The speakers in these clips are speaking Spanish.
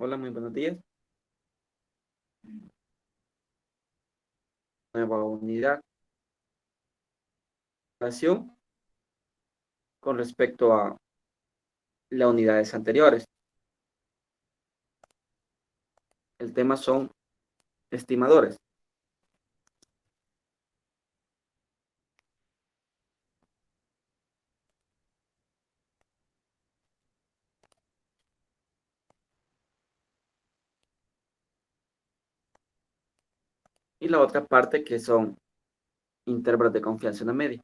Hola, muy buenos días. Nueva unidad. Relación con respecto a las unidades anteriores. El tema son estimadores. Y la otra parte que son intervalos de confianza en la media.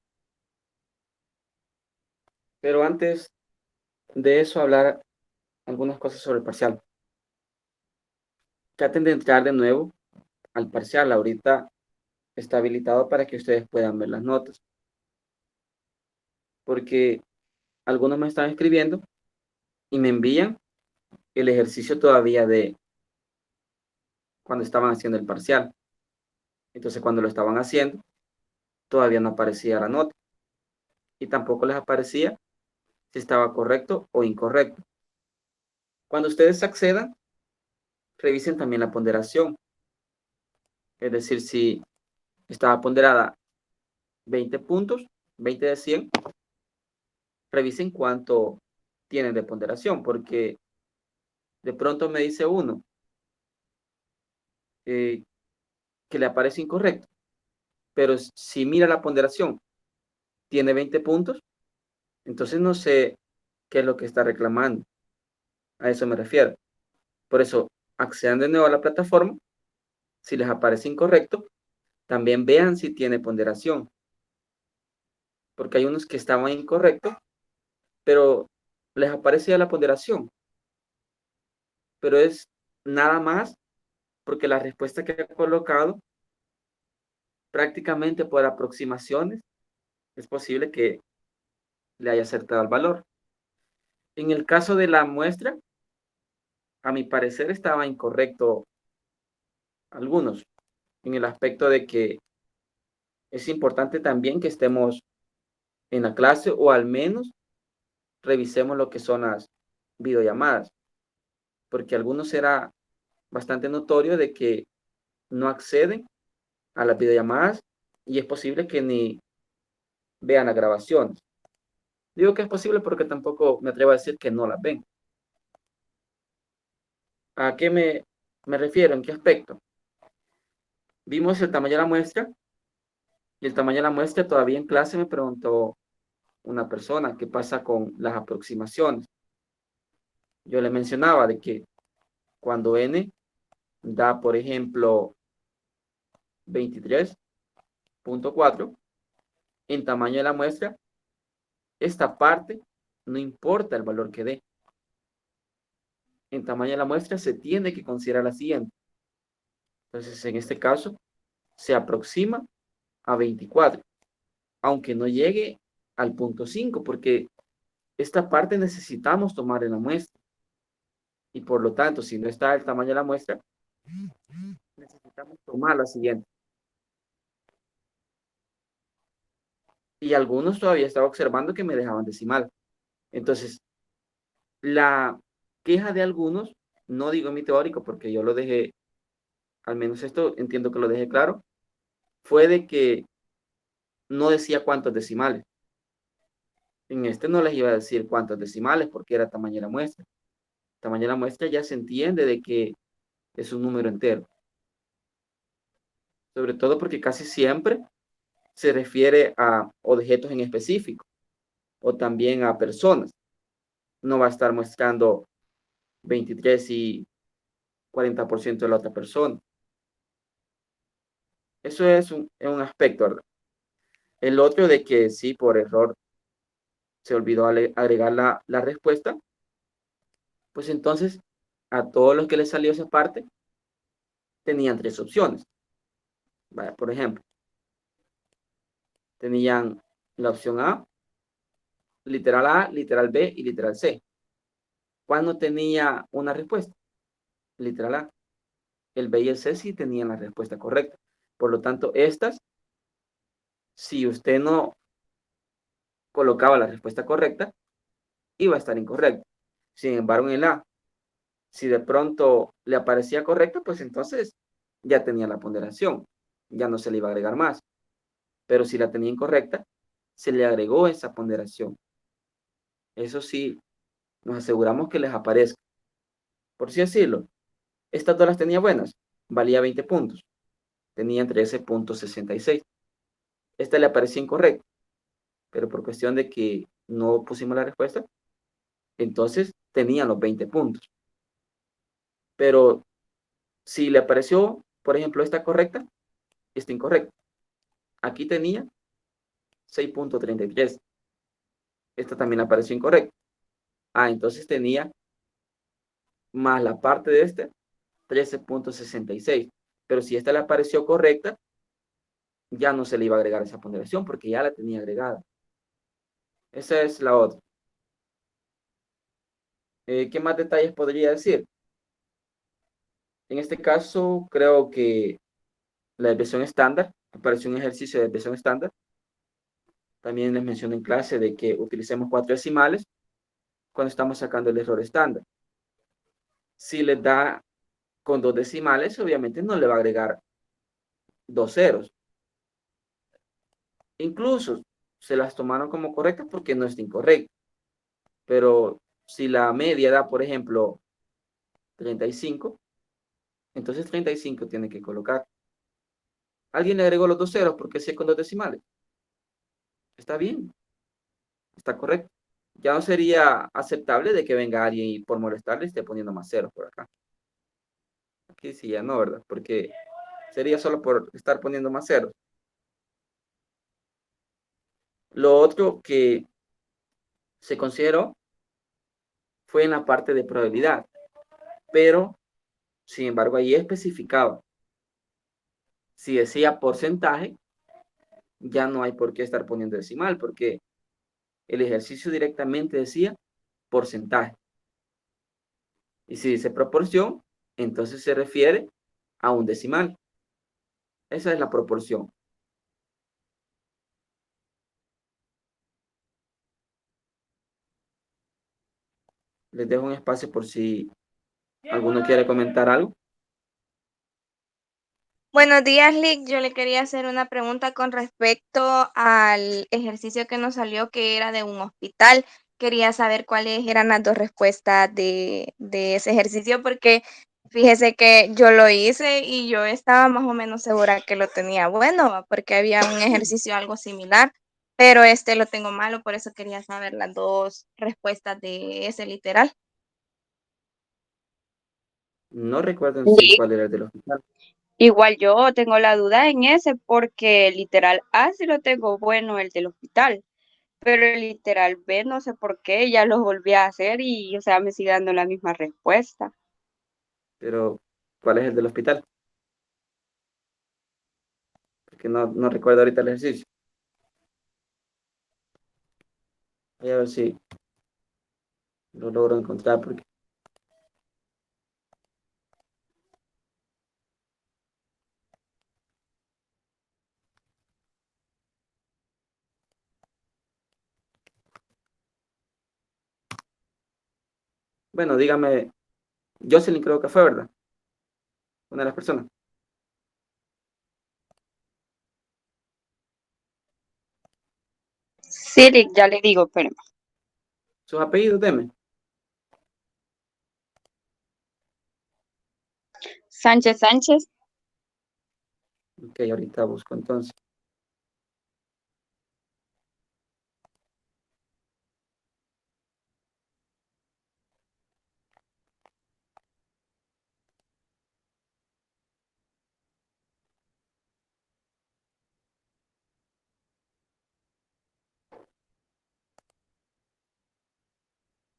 Pero antes de eso, hablar algunas cosas sobre el parcial. Traten de entrar de nuevo al parcial. Ahorita está habilitado para que ustedes puedan ver las notas. Porque algunos me están escribiendo y me envían el ejercicio todavía de cuando estaban haciendo el parcial. Entonces, cuando lo estaban haciendo, todavía no aparecía la nota. Y tampoco les aparecía si estaba correcto o incorrecto. Cuando ustedes accedan, revisen también la ponderación. Es decir, si estaba ponderada 20 puntos, 20 de 100, revisen cuánto tienen de ponderación, porque de pronto me dice uno eh, que le aparece incorrecto, pero si mira la ponderación, tiene 20 puntos, entonces no sé qué es lo que está reclamando. A eso me refiero. Por eso, accedan de nuevo a la plataforma. Si les aparece incorrecto, también vean si tiene ponderación, porque hay unos que estaban incorrectos, pero les aparece ya la ponderación, pero es nada más porque la respuesta que he colocado prácticamente por aproximaciones es posible que le haya acertado el valor. En el caso de la muestra, a mi parecer estaba incorrecto algunos, en el aspecto de que es importante también que estemos en la clase o al menos revisemos lo que son las videollamadas, porque algunos era bastante notorio de que no acceden a las videollamadas y es posible que ni vean las grabaciones. Digo que es posible porque tampoco me atrevo a decir que no las ven. ¿A qué me refiero? ¿En qué aspecto? Vimos el tamaño de la muestra y el tamaño de la muestra todavía en clase me preguntó una persona qué pasa con las aproximaciones. Yo le mencionaba de que cuando n da, por ejemplo, 23.4 en tamaño de la muestra, esta parte no importa el valor que dé. En tamaño de la muestra se tiene que considerar la siguiente. Entonces, en este caso, se aproxima a 24, aunque no llegue al punto 5, porque esta parte necesitamos tomar en la muestra. Y por lo tanto, si no está el tamaño de la muestra, necesitamos tomar la siguiente. Y algunos todavía estaba observando que me dejaban decimal. Entonces, la queja de algunos, no digo en mi teórico, porque yo lo dejé, al menos esto entiendo que lo dejé claro, fue de que no decía cuántos decimales. En este no les iba a decir cuántos decimales porque era tamaño de la muestra. Tamaño de la muestra ya se entiende de que es un número entero. Sobre todo porque casi siempre se refiere a objetos en específico o también a personas. No va a estar mostrando 23 y 40% de la otra persona. Eso es un aspecto, ¿verdad? El otro de que sí, por error se olvidó agregar la respuesta, pues entonces a todos los que les salió esa parte tenían tres opciones. Vaya, por ejemplo, tenían la opción A, literal B y literal C. ¿Cuál no tenía una respuesta? Literal A. El B y el C sí tenían la respuesta correcta. Por lo tanto, estas, si usted no colocaba la respuesta correcta, iba a estar incorrecta. Sin embargo, en el A, Si de pronto le aparecía correcta, pues entonces ya tenía la ponderación, ya no se le iba a agregar más. Pero si la tenía incorrecta, se le agregó esa ponderación. Eso sí, nos aseguramos que les aparezca. Por así decirlo, estas dos las tenía buenas, valía 20 puntos, tenían 13,66. Esta le aparecía incorrecta, pero por cuestión de que no pusimos la respuesta, entonces tenían los 20 puntos. Pero si le apareció, por ejemplo, esta correcta, esta incorrecta. Aquí tenía 6,33. Esta también apareció incorrecta. Entonces tenía más la parte de este, 13,66. Pero si esta le apareció correcta, ya no se le iba a agregar esa ponderación porque ya la tenía agregada. Esa es la otra. ¿Qué más detalles podría decir? En este caso, creo que la desviación estándar, apareció un ejercicio de desviación estándar. También les mencioné en clase de que utilicemos 4 decimales cuando estamos sacando el error estándar. Si les da con 2 decimales, obviamente no le va a agregar 2 ceros. Incluso se las tomaron como correctas porque no está incorrecta. Pero si la media da, por ejemplo, 35, entonces 35 tiene que colocar. Alguien le agregó los 2 ceros porque si es con 2 decimales. Está bien, está correcto. Ya no sería aceptable de que venga alguien y por molestarle esté poniendo más ceros por acá. Aquí sí ya no, ¿verdad? Porque sería solo por estar poniendo más ceros. Lo otro que se consideró fue en la parte de probabilidad, pero sin embargo ahí especificaba. Si decía porcentaje, ya no hay por qué estar poniendo decimal, porque el ejercicio directamente decía porcentaje. Y si dice proporción, entonces se refiere a un decimal. Esa es la proporción. Les dejo un espacio por si alguno quiere comentar algo. Buenos días, Lick. Yo le quería hacer una pregunta con respecto al ejercicio que nos salió, que era de un hospital. Quería saber cuáles eran las dos respuestas de ese ejercicio, porque fíjese que yo lo hice y yo estaba más o menos segura que lo tenía bueno, ¿va? Porque había un ejercicio algo similar, pero este lo tengo malo, por eso quería saber las dos respuestas de ese literal. No recuerdo en sí cuál era el del hospital, Igual yo tengo la duda en ese porque literal A sí lo tengo bueno el del hospital, pero el literal B no sé por qué, ya lo volví a hacer y o sea me sigue dando la misma respuesta. pero ¿cuál es el del hospital? Porque no recuerdo ahorita el ejercicio. Voy a ver si lo logro encontrar porque bueno, dígame, Jocelyn creo que fue, ¿verdad? Una de las personas. Sí, Rick, ya le digo, pero Sus apellidos, deme. Sánchez Sánchez, Ok, ahorita busco entonces.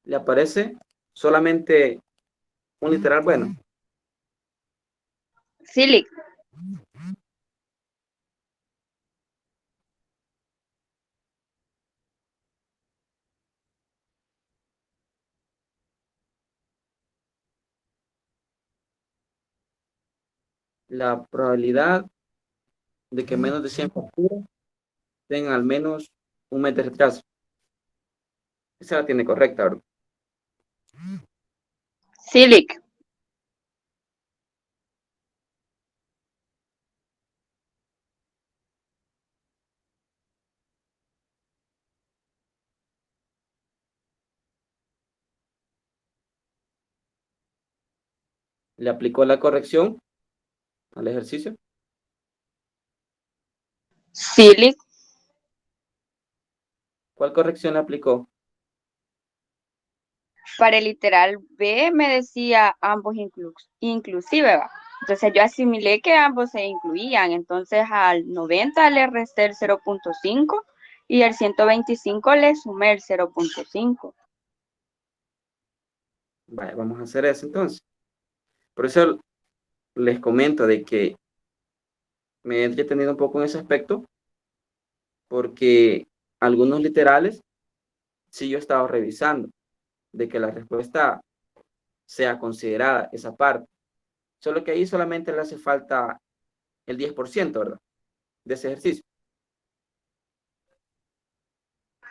Le aparece solamente un literal bueno. sí, Rick, La probabilidad de que menos de 100 facturas tengan al menos un mes de retraso. Esa la tiene correcta, ¿verdad? Silic. ¿Le aplicó la corrección al ejercicio? Silic. ¿Cuál corrección le aplicó? Para el literal B me decía ambos inclusive, ¿va? Entonces yo asimilé que ambos se incluían. Entonces al 90 le resté el 0.5 y al 125 le sumé el 0.5. Vale, vamos a hacer eso entonces. Por eso les comento de que me he entretenido un poco en ese aspecto, porque algunos literales sí yo he estado revisando, de que la respuesta sea considerada esa parte. Solo que ahí solamente le hace falta el 10%, ¿verdad? De ese ejercicio.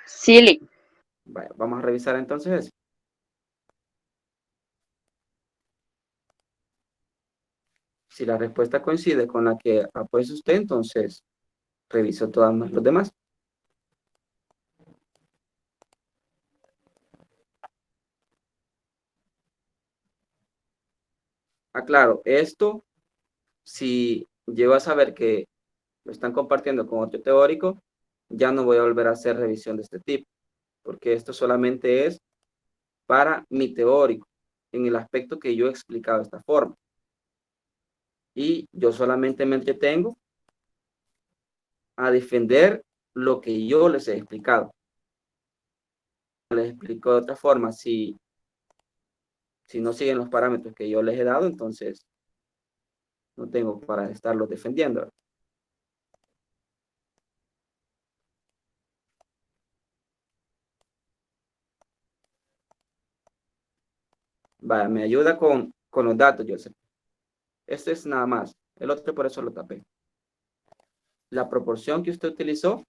Silic. Vale, vamos a revisar entonces eso. Si la respuesta coincide con la que ha puesto usted, entonces reviso todas los demás. Aclaro, esto, si llego a saber que lo están compartiendo con otro teórico, ya no voy a volver a hacer revisión de este tipo, porque esto solamente es para mi teórico, en el aspecto que yo he explicado de esta forma. Y yo solamente me entretengo a defender lo que yo les he explicado. Les explico de otra forma, si no siguen los parámetros que yo les he dado, entonces no tengo para estarlos defendiendo. Vaya, me ayuda con los datos, Joseph. Este es nada más. El otro por eso lo tapé. La proporción que usted utilizó,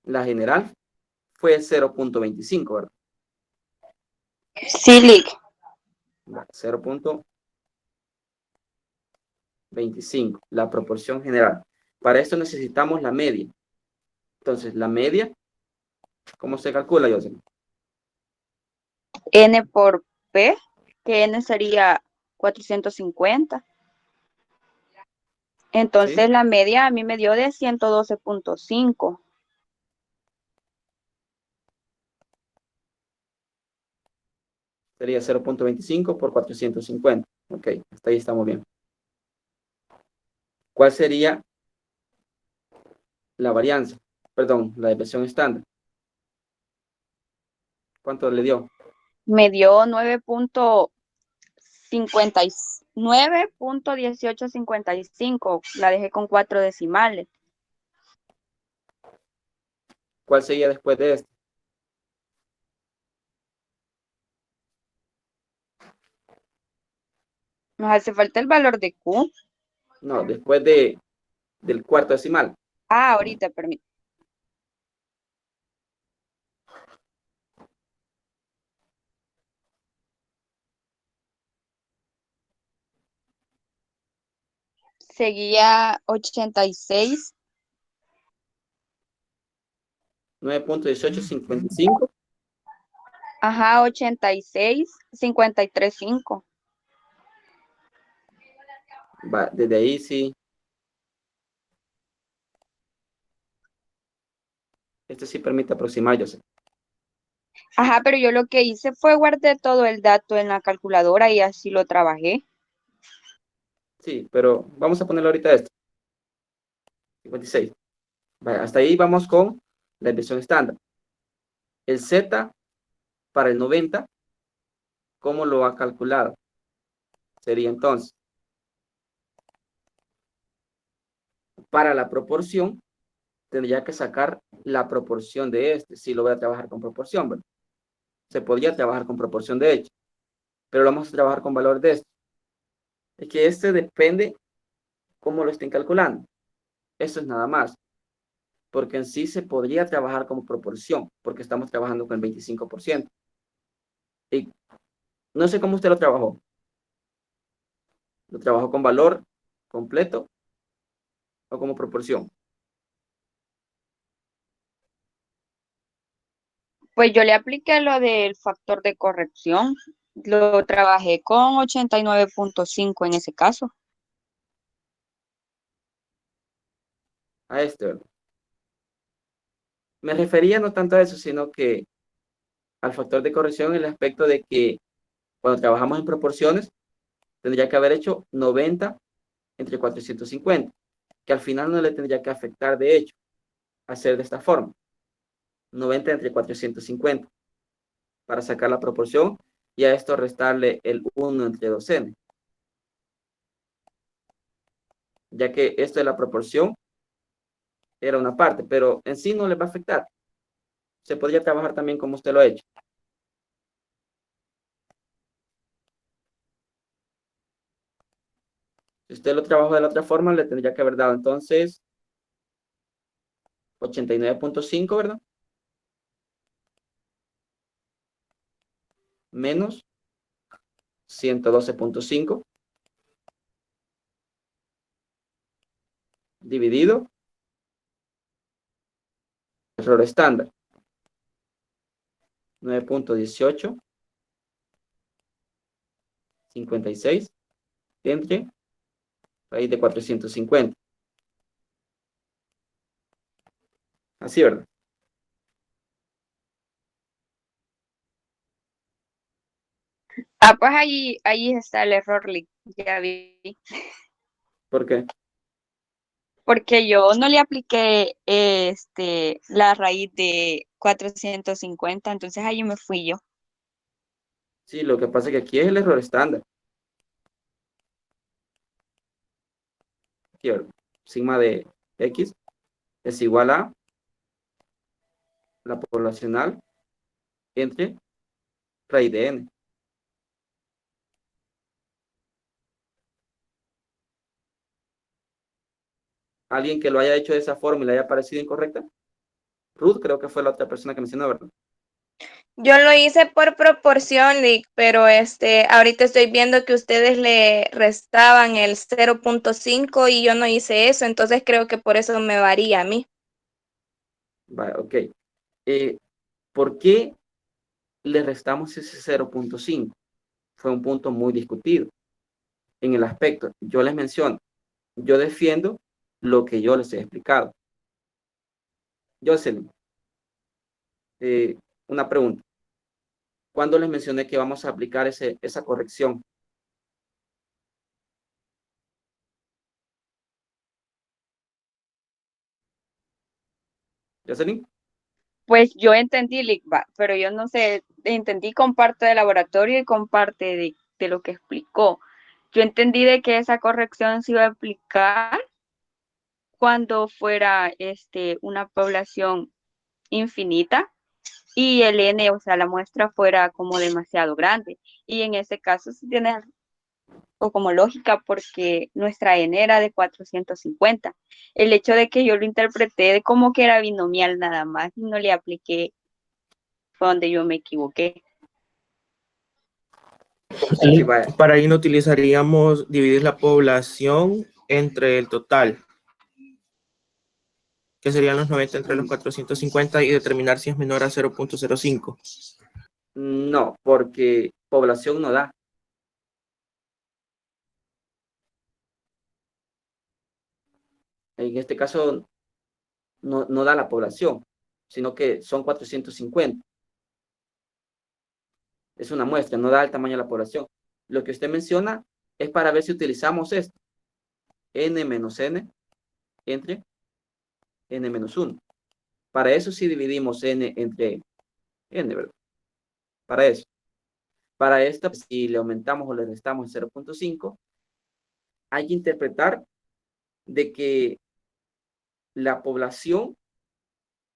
la general, fue 0.25, ¿verdad? Silic. 0.25, la proporción general. Para esto necesitamos la media. Entonces, la media, ¿cómo se calcula, Joseph? N por P, que N sería 450. ¿Sí? Entonces la media a mí me dio de 112.5. Sería 0.25 por 450. Ok, hasta ahí estamos bien. ¿Cuál sería la varianza? Perdón, la desviación estándar. ¿Cuánto le dio? Me dio 9.1855. La dejé con 4 decimales. ¿Cuál sería después de esto? Nos hace falta el valor de Q. No, después del cuarto decimal. Ah, ahorita, permítame. Seguía 86. 9.1855. Ajá, 86, 53.5. Va, desde ahí sí. Este sí permite aproximar, yo sé. Ajá, pero yo lo que hice fue guardé todo el dato en la calculadora y así lo trabajé. Sí, pero vamos a ponerlo ahorita esto. 56. Vale, hasta ahí vamos con la desviación estándar. El Z para el 90, ¿cómo lo ha calculado? Sería entonces, para la proporción, tendría que sacar la proporción de este, si lo voy a trabajar con proporción, ¿verdad? Se podría trabajar con proporción de hecho, pero lo vamos a trabajar con valor de este. Es que este depende cómo lo estén calculando. Eso es nada más, porque en sí se podría trabajar como proporción, porque estamos trabajando con el 25%. Y no sé cómo usted lo trabajó. ¿Lo trabajó con valor completo o como proporción? Pues yo le apliqué lo del factor de corrección. Lo trabajé con 89,5 en ese caso. A este, ¿verdad? Me refería no tanto a eso, sino que al factor de corrección en el aspecto de que cuando trabajamos en proporciones, tendría que haber hecho 90 entre 450, que al final no le tendría que afectar, de hecho, hacer de esta forma, 90 entre 450, para sacar la proporción y a esto restarle el 1 entre 2n, ya que esto de la proporción era una parte, pero en sí no le va a afectar. Se podría trabajar también como usted lo ha hecho. Si usted lo trabajó de la otra forma, le tendría que haber dado entonces 89,5, ¿verdad? Menos 112,5 dividido error estándar 9,1856 entre raíz de 450. Así, ¿verdad? Ah, pues ahí está el error, ya vi. ¿Por qué? Porque yo no le apliqué la raíz de 450, entonces ahí me fui yo. Sí, lo que pasa es que aquí es el error estándar. Aquí, ¿verdad? Sigma de X es igual a la poblacional entre raíz de n. ¿Alguien que lo haya hecho de esa forma y le haya parecido incorrecta? Ruth creo que fue la otra persona que mencionó, ¿verdad? Yo lo hice por proporción, Lick, pero ahorita estoy viendo que ustedes le restaban el 0,5 y yo no hice eso, entonces creo que por eso me varía a mí. Vale, ok. ¿Por qué le restamos ese 0,5? Fue un punto muy discutido en el aspecto. Yo les menciono, yo defiendo lo que yo les he explicado. Jocelyn, una pregunta. ¿Cuándo les mencioné que vamos a aplicar esa corrección? Jocelyn, Pues yo entendí Ligba, pero yo no sé, entendí con parte de laboratorio y con parte de lo que explicó. Yo entendí de que esa corrección se iba a aplicar cuando fuera una población infinita y el n, o sea, la muestra fuera como demasiado grande. Y en ese caso sí tiene o como lógica porque nuestra n era de 450. El hecho de que yo lo interpreté de como que era binomial nada más y no le apliqué fue donde yo me equivoqué. sí, vaya. Para ahí no utilizaríamos dividir la población entre el total, que serían los 90 entre los 450 y determinar si es menor a 0,05. No, porque población no da. En este caso no da la población, sino que son 450. Es una muestra, no da el tamaño de la población. Lo que usted menciona es para ver si utilizamos esto, n menos n entre n menos 1. Para eso sí dividimos n entre n, ¿verdad? Para eso. Para esto, si le aumentamos o le restamos el 0,5, hay que interpretar de que la población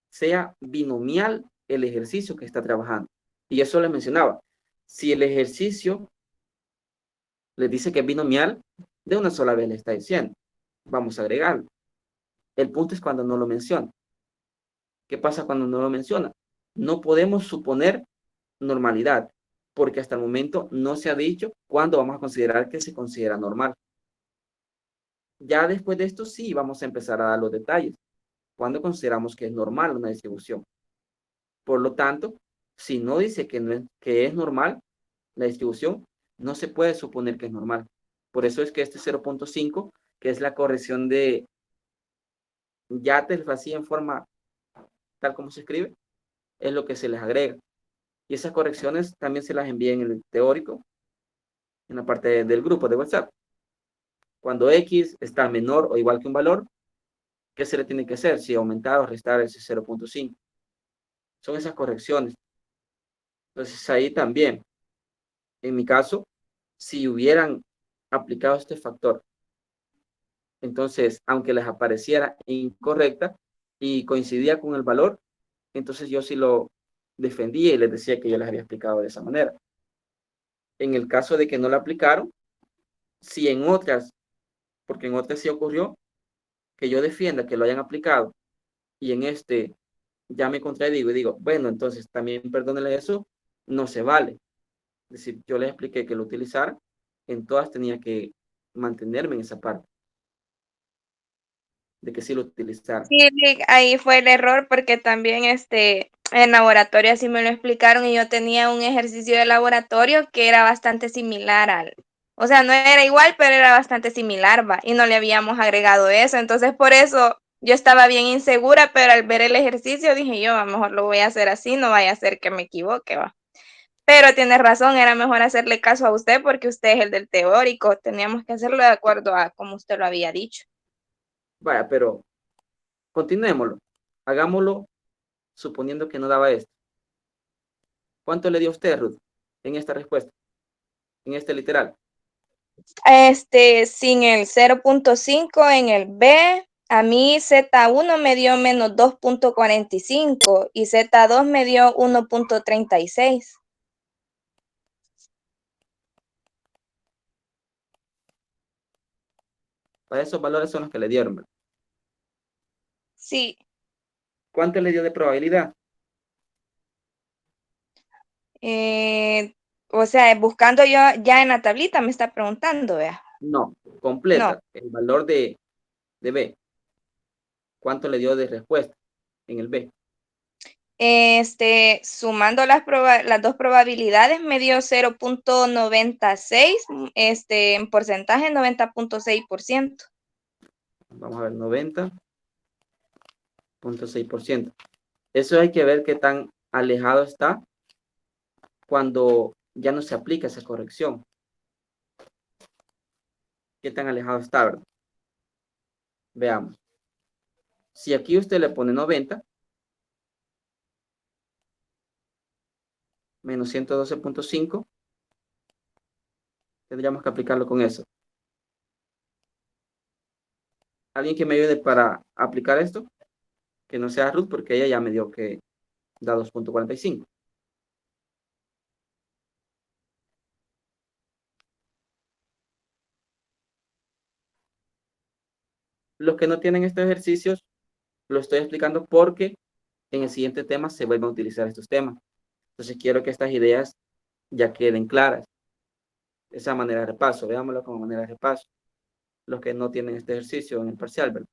sea binomial el ejercicio que está trabajando. Y eso les mencionaba. Si el ejercicio les dice que es binomial, de una sola vez le está diciendo. Vamos a agregarlo. El punto es cuando no lo menciona. ¿Qué pasa cuando no lo menciona? No podemos suponer normalidad. porque hasta el momento no se ha dicho cuándo vamos a considerar que se considera normal. Ya después de esto sí vamos a empezar a dar los detalles, cuando consideramos que es normal una distribución. Por lo tanto, si no dice que es normal la distribución, no se puede suponer que es normal. Por eso es que este 0.5, que es la corrección de Yates así en forma tal como se escribe, es lo que se les agrega. Y esas correcciones también se las envían en el teórico, en la parte del grupo de WhatsApp. Cuando X está menor o igual que un valor, ¿qué se le tiene que hacer? Si aumentar o restar ese 0.5. Son esas correcciones. Entonces ahí también, en mi caso, si hubieran aplicado este factor, entonces, aunque les apareciera incorrecta y coincidía con el valor, entonces yo sí lo defendía y les decía que yo les había explicado de esa manera. En el caso de que no lo aplicaron, si en otras, porque en otras sí ocurrió, que yo defienda que lo hayan aplicado y en este ya me contradigo y digo, bueno, entonces también perdónenle eso, no se vale. Es decir, yo les expliqué que lo utilizara, en todas tenía que mantenerme en esa parte, de que sí lo utilizara. Sí, ahí fue el error porque también en laboratorio así me lo explicaron y yo tenía un ejercicio de laboratorio que era bastante similar o sea, no era igual, pero era bastante similar, va, y no le habíamos agregado eso, entonces por eso yo estaba bien insegura, pero al ver el ejercicio dije yo, a lo mejor lo voy a hacer así, no vaya a ser que me equivoque, va. Pero tienes razón, era mejor hacerle caso a usted porque usted es el del teórico, teníamos que hacerlo de acuerdo a como usted lo había dicho. Vaya, pero continuémoslo. Hagámoslo suponiendo que no daba esto. ¿Cuánto le dio usted, Ruth, en esta respuesta? En este literal. Sin el 0.5 en el B, a mí Z1 me dio menos 2.45 y Z2 me dio 1.36. Para esos valores son los que le dieron, ¿verdad? Sí, ¿Cuánto le dio de probabilidad? o sea, buscando yo ya en la tablita me está preguntando, vea. No, No, completa. El valor de B. ¿Cuánto le dio de respuesta en el B? sumando las dos probabilidades me dio 0.96, en porcentaje 90.6%. Vamos a ver, 90.6%. Eso hay que ver qué tan alejado está cuando ya no se aplica esa corrección. ¿Qué tan alejado está, verdad? Veamos. Si aquí usted le pone 90, menos 112.5, tendríamos que aplicarlo con eso. ¿Alguien que me ayude para aplicar esto? Que no sea Ruth, porque ella ya me dio que da 2.45. Los que no tienen estos ejercicios, lo estoy explicando porque en el siguiente tema se vuelven a utilizar estos temas. Entonces quiero que estas ideas ya queden claras. Esa manera de repaso, veámoslo como manera de repaso. Los que no tienen este ejercicio en el parcial, ¿verdad?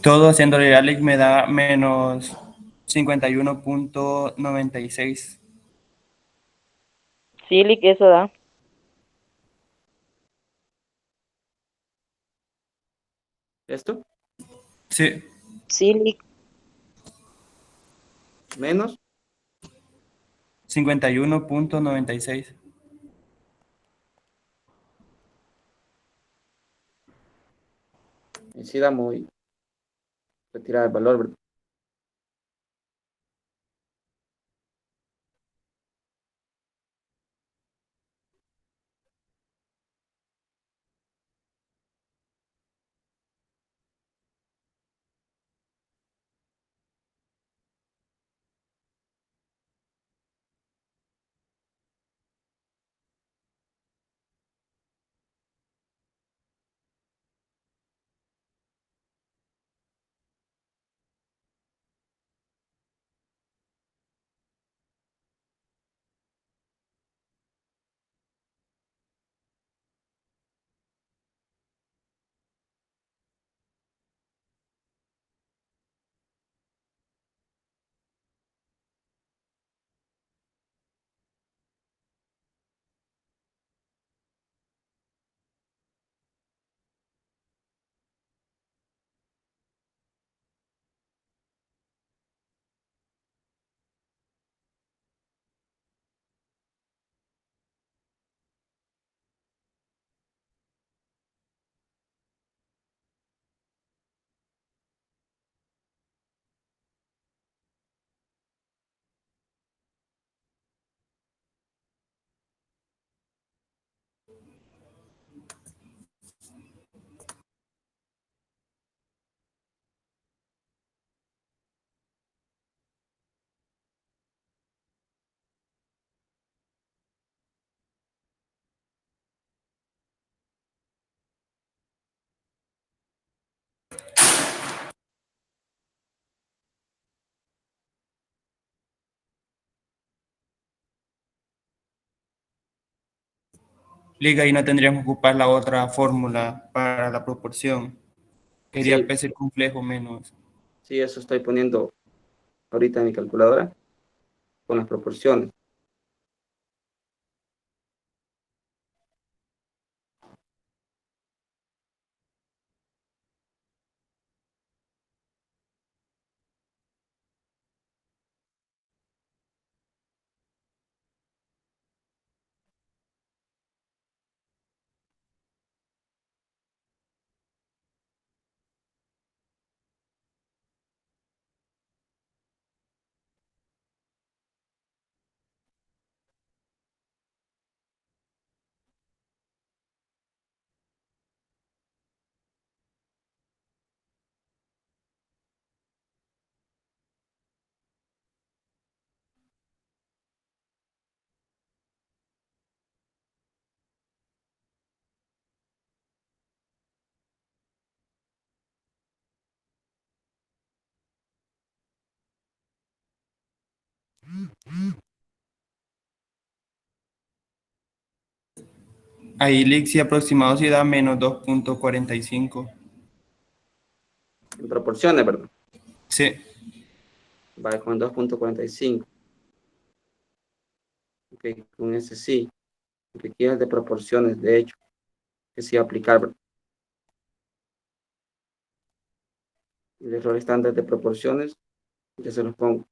Todo haciendo Alex me da menos 51.96. Sí, Lick, eso da. Esto, Sí, Sí, Lick. menos, 51.96. y sí da muy retirada el valor, ¿verdad? Liga, y no tendríamos que ocupar la otra fórmula para la proporción. Quería Sí, P ser complejo menos. sí, eso estoy poniendo ahorita en mi calculadora con las proporciones. Ahí Lixi aproximado sí da menos 2.45. En proporciones, ¿verdad? Sí, Vale, con 2.45. Ok, con ese sí. Porque aquí es de proporciones, de hecho, que sí aplicar, ¿verdad? El error estándar de proporciones, ya se los pongo.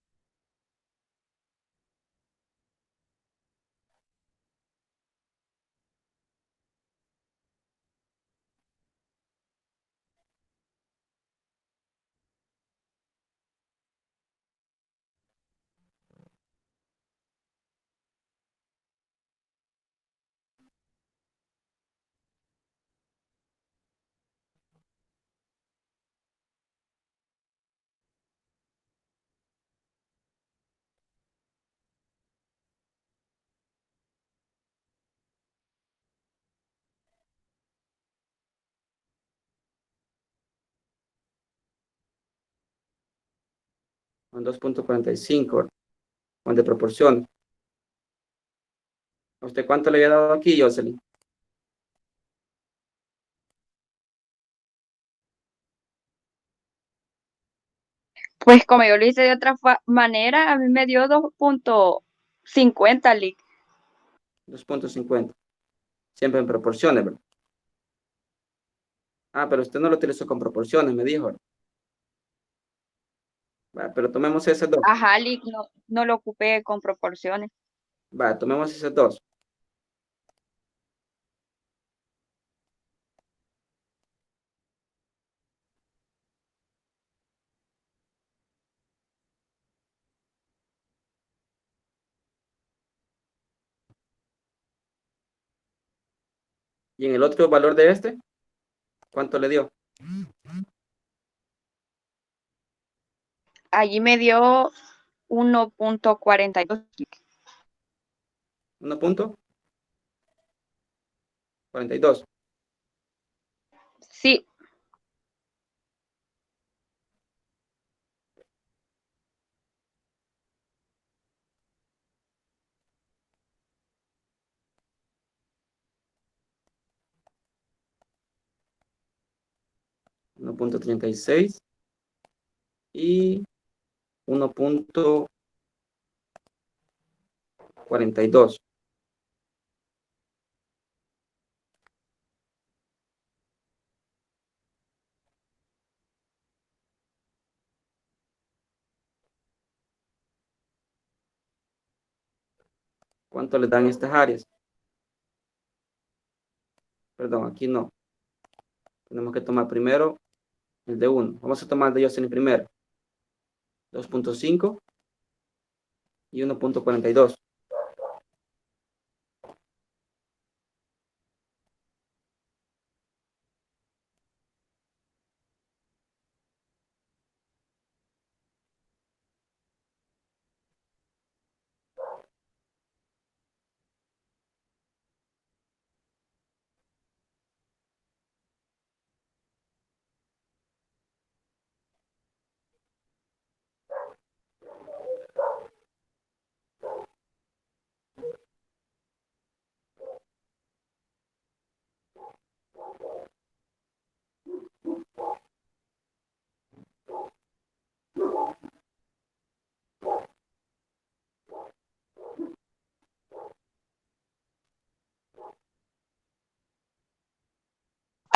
Con 2.45, ¿verdad? Con de proporciones. ¿A usted cuánto le había dado aquí, Jocelyn? Pues como yo lo hice de otra manera, a mí me dio 2.50, Lick. 2.50. Siempre en proporciones, ¿verdad? Ah, pero usted no lo utilizó con proporciones, me dijo, ¿verdad? Va, pero tomemos ese 2. Ajá, Lick, no, no lo ocupé con proporciones. Va, tomemos ese 2. Y en el otro valor de este, ¿cuánto le dio? Allí me dio 1.42. 1.42. Sí, 1.36 y 1.42. ¿Cuánto le dan estas áreas? Perdón, aquí no. Tenemos que tomar primero el de 1. Vamos a tomar el de Jocelyn primero. 2.5 y 1.42.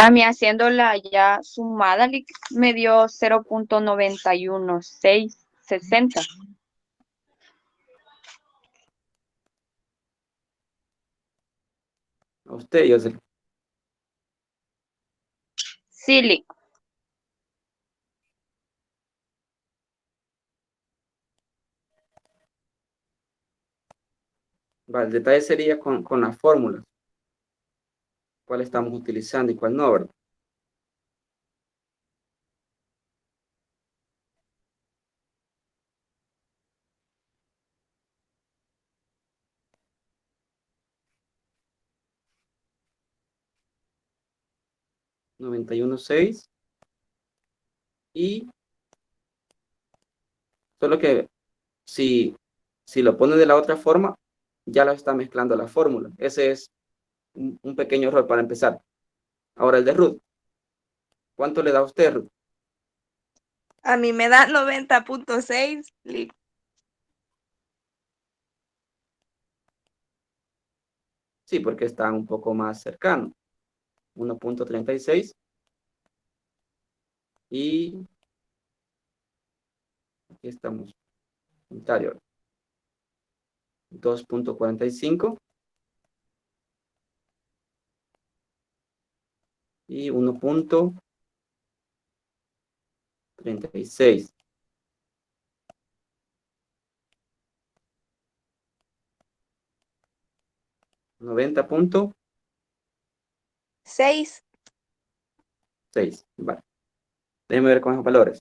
A mí haciéndola ya sumada me dio 0.91660. A usted, yo sé. Sí, Lick. Vale, el detalle sería con las fórmulas. ¿Cuál estamos utilizando y cuál no, verdad? Noventa y uno seis. Y solo que si lo pone de la otra forma, ya lo está mezclando la fórmula. Ese es un pequeño error para empezar. Ahora el de Ruth. ¿Cuánto le da a usted, Ruth? A mí me da 90.6, Lick. Sí, porque está un poco más cercano. 1.36. Y aquí estamos. Interior. 2.45. Y 1.36. 90.6. 6. Vale. Déjeme ver con esos valores.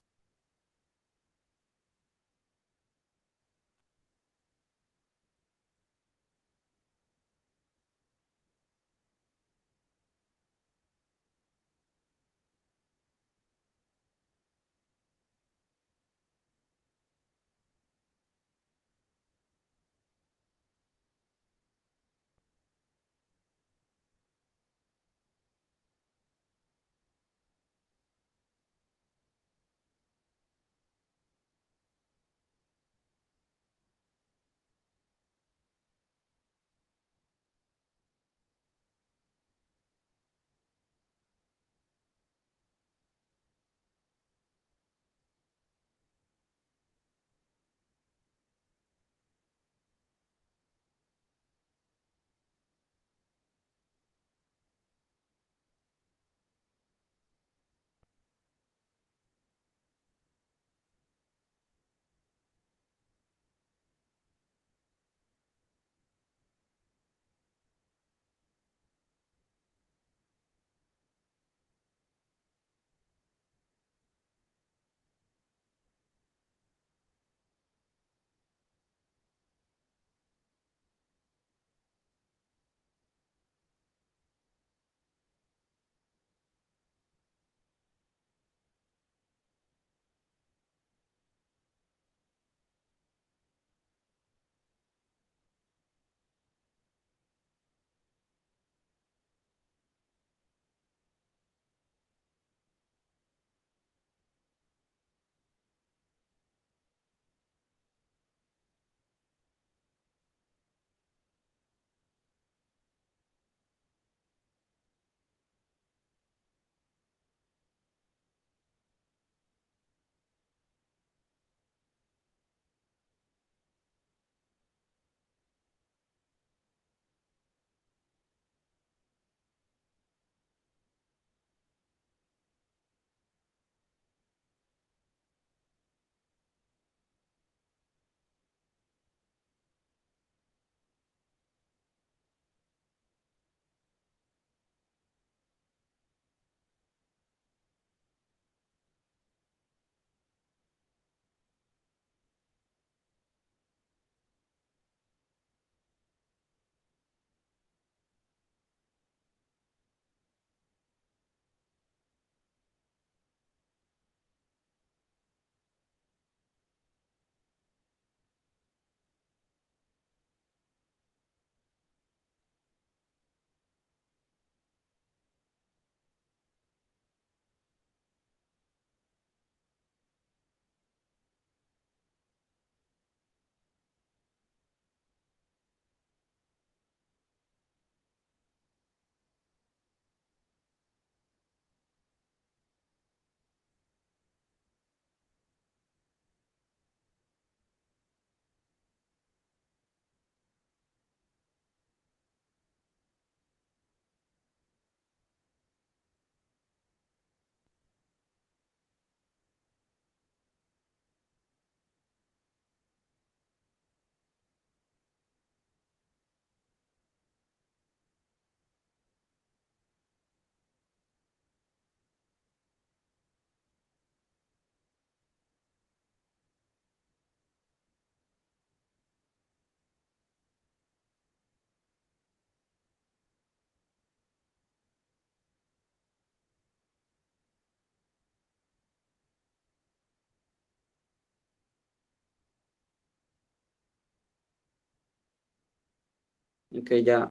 Ok, ya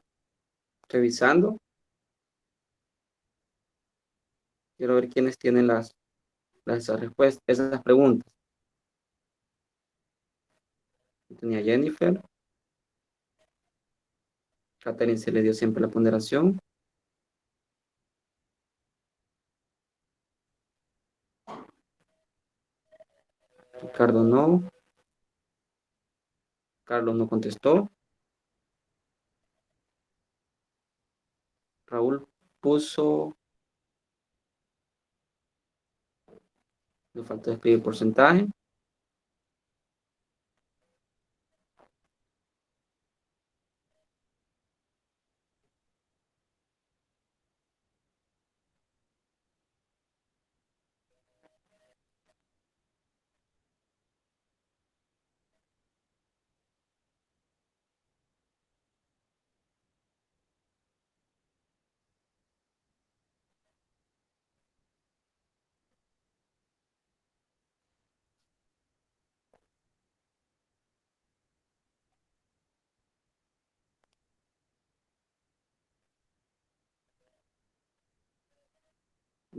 revisando. Quiero ver quiénes tienen esas respuestas, esas preguntas. Tenía Jennifer. Catherine se le dio siempre la ponderación. Ricardo no. Carlos no contestó. Raúl puso. Le faltó escribir porcentaje.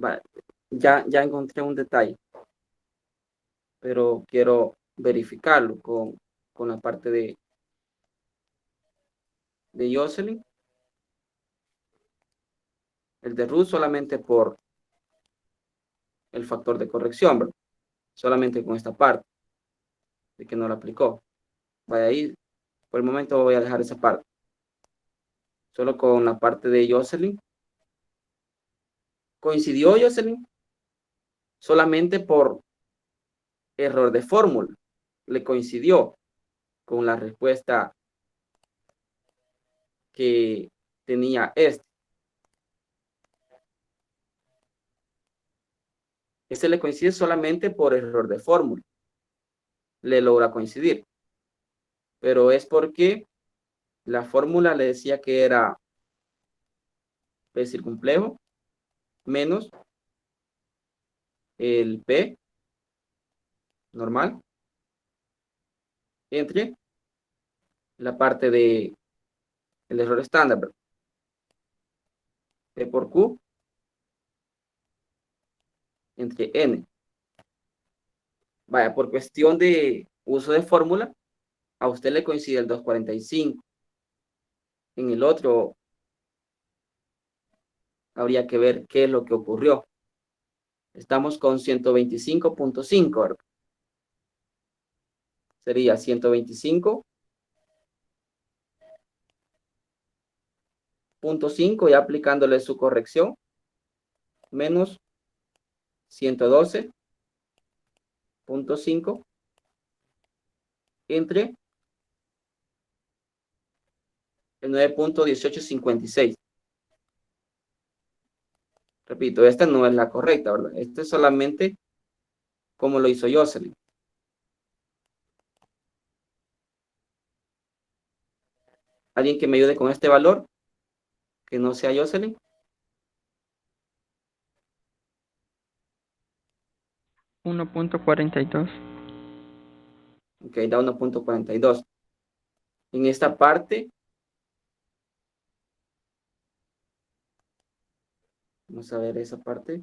Vale. Ya encontré un detalle, pero quiero verificarlo con la parte de Jocelyn. El de Ruth solamente por el factor de corrección, ¿verdad? Solamente con esta parte de que no la aplicó. Vaya ahí, por el momento voy a dejar esa parte. Solo con la parte de Jocelyn. ¿Coincidió Jocelyn? Solamente por error de fórmula. Le coincidió con la respuesta que tenía este. Este le coincide solamente por error de fórmula. Le logra coincidir. Pero es porque la fórmula le decía que era P circunflejo menos el P normal entre la parte de el error estándar, ¿verdad? P por Q entre N. Vaya, por cuestión de uso de fórmula, a usted le coincide el 245. En el otro habría que ver qué es lo que ocurrió. Estamos con 125.5, ¿verdad? Sería 125.5 y aplicándole su corrección, menos 112.5 entre el 9.1856. Repito, esta no es la correcta, ¿verdad? Esta es solamente como lo hizo Jocelyn. ¿Alguien que me ayude con este valor? Que no sea Jocelyn. 1.42. Ok, da 1.42. En esta parte, vamos a ver esa parte.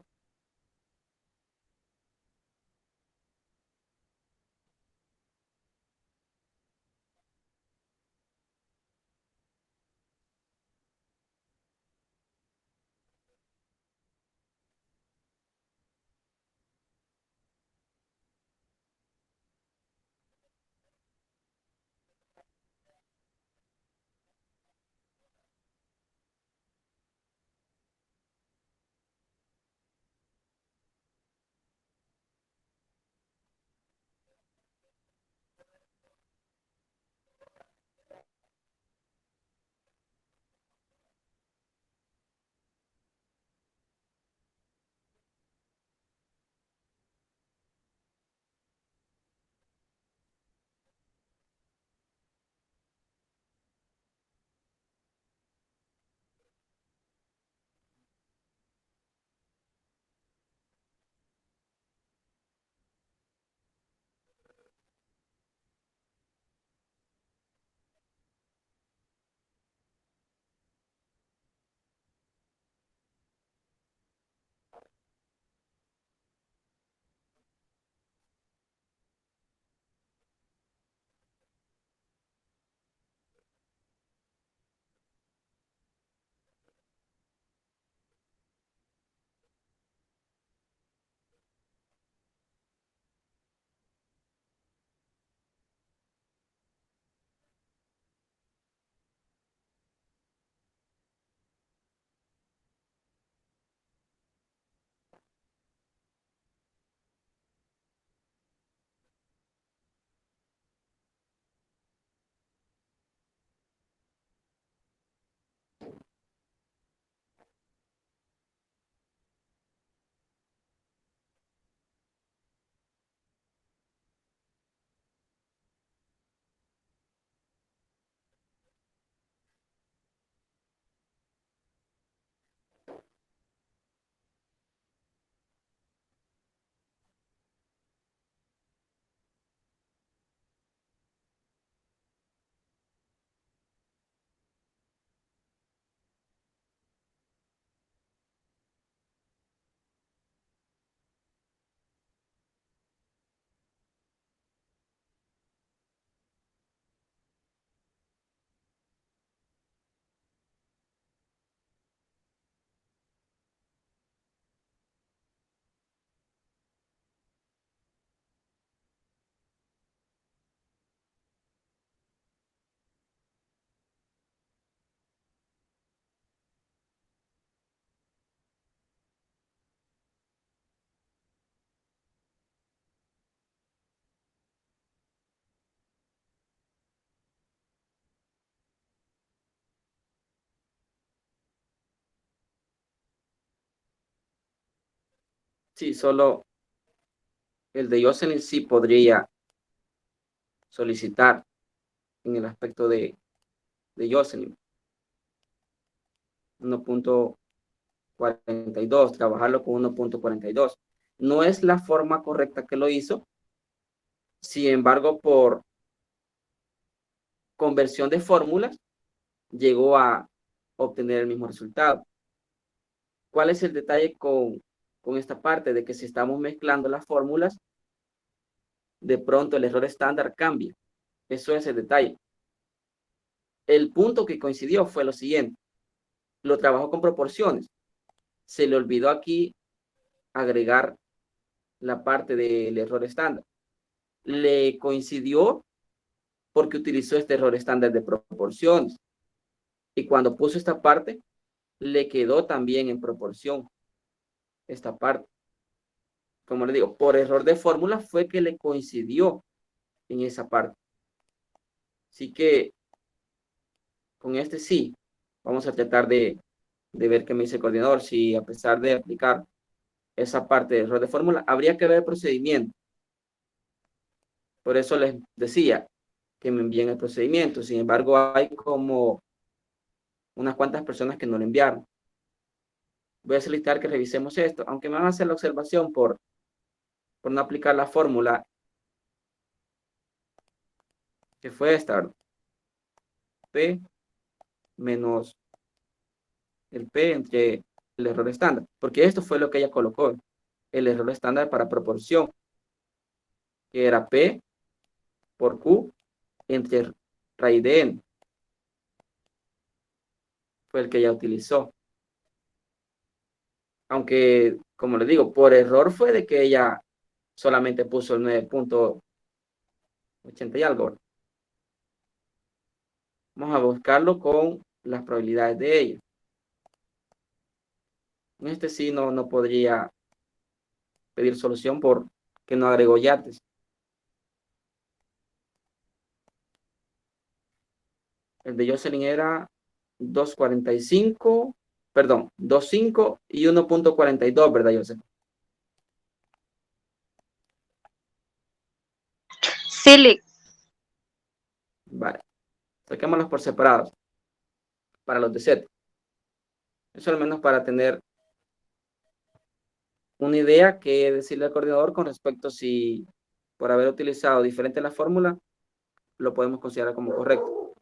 Sí, solo el de Jocelyn sí podría solicitar en el aspecto de Jocelyn. 1.42, trabajarlo con 1.42. No es la forma correcta que lo hizo. Sin embargo, por conversión de fórmulas, llegó a obtener el mismo resultado. ¿Cuál es el detalle con esta parte? De que si estamos mezclando las fórmulas, de pronto el error estándar cambia. Eso es el detalle. El punto que coincidió fue lo siguiente. Lo trabajó con proporciones. Se le olvidó aquí agregar la parte del error estándar. Le coincidió porque utilizó este error estándar de proporciones. Y cuando puso esta parte, le quedó también en proporción esta parte. Como le digo, por error de fórmula fue que le coincidió en esa parte. Así que con este sí, vamos a tratar de ver qué me dice el coordinador. Si a pesar de aplicar esa parte de error de fórmula, habría que ver el procedimiento. Por eso les decía que me envíen el procedimiento. Sin embargo, hay como unas cuantas personas que no lo enviaron. Voy a solicitar que revisemos esto, aunque me van a hacer la observación por no aplicar la fórmula que fue esta, ¿verdad? P menos el P entre el error estándar, porque esto fue lo que ella colocó, el error estándar para proporción, que era P por Q entre raíz de N, fue el que ella utilizó. Aunque, como le digo, por error fue de que ella solamente puso el 9.80 y algo, ¿verdad? Vamos a buscarlo con las probabilidades de ella. En este sí no podría pedir solución porque no agregó yates. El de Jocelyn era 2.45, perdón, 2.5 y 1.42, ¿verdad, Jocelyn? Sí, Vale. Saquémoslos por separados para los de Z. Eso al menos para tener una idea que decirle al coordinador con respecto si por haber utilizado diferente la fórmula lo podemos considerar como correcto.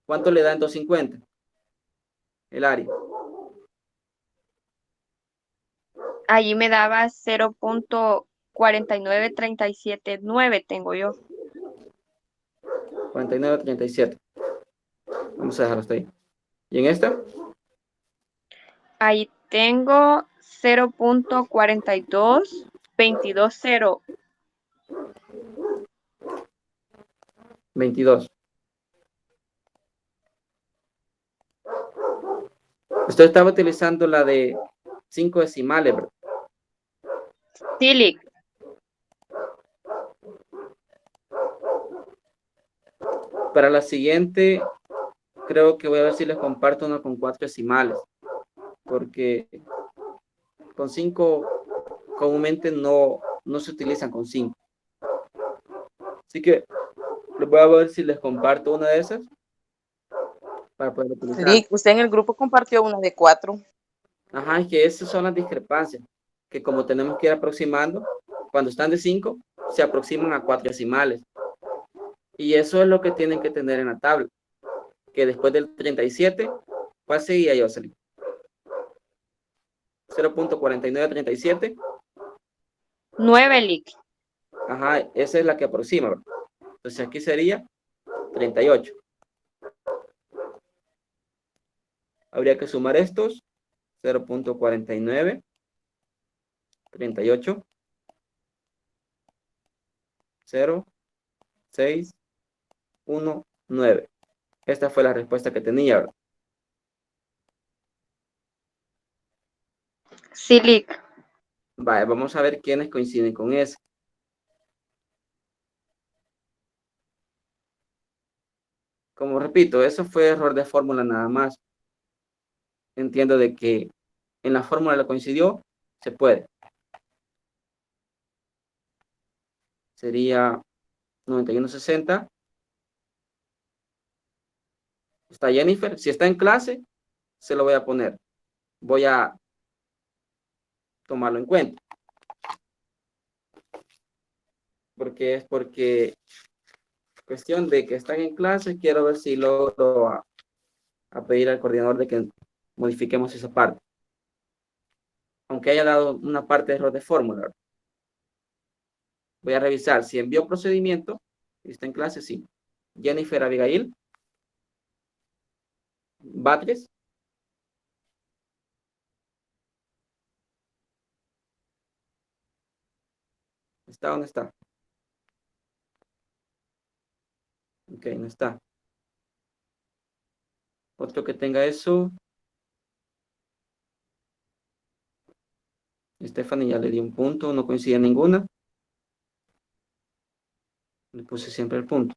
¿Cuánto le da en 250? El área. allí me daba 0.49379 tengo yo. 49.37. Vamos a dejarlo hasta ahí. ¿Y en esta? Ahí tengo 0.42220. 22. Usted estaba utilizando la de 5 decimales, ¿verdad? Sí, Para la siguiente, creo que voy a ver si les comparto uno con 4 decimales, porque con 5 comúnmente no se utilizan con 5. Así que les voy a ver si les comparto una de esas para poder utilizar. Lick, usted en el grupo compartió una de 4. Ajá, es que esas son las discrepancias, que como tenemos que ir aproximando, cuando están de 5, se aproximan a 4 decimales. Y eso es lo que tienen que tener en la tabla, que después del 37, ¿cuál seguía, Jocelyn? 0.4937. 9, Lick. Ajá, esa es la que aproxima, ¿verdad? Entonces aquí sería 38. Habría que sumar estos. 0.49, 38, 0, 6, 1, 9. Esta fue la respuesta que tenía, ¿verdad? Sí, Lick. Vale, vamos a ver quiénes coinciden con eso. Como repito, eso fue error de fórmula nada más. Entiendo de que en la fórmula lo coincidió, se puede. sería 9160. Está Jennifer. Si está en clase, se lo voy a poner. Voy a tomarlo en cuenta. Porque cuestión de que están en clase, quiero ver si logro a pedir al coordinador de que modifiquemos esa parte. Aunque haya dado una parte de error de fórmula. Voy a revisar si envió procedimiento. Está en clase, sí. Jennifer Abigail. Batres. ¿Está o no está? Ok, no está. Otro que tenga eso. Stephanie ya le di un punto, no coincide ninguna. Le puse siempre el punto.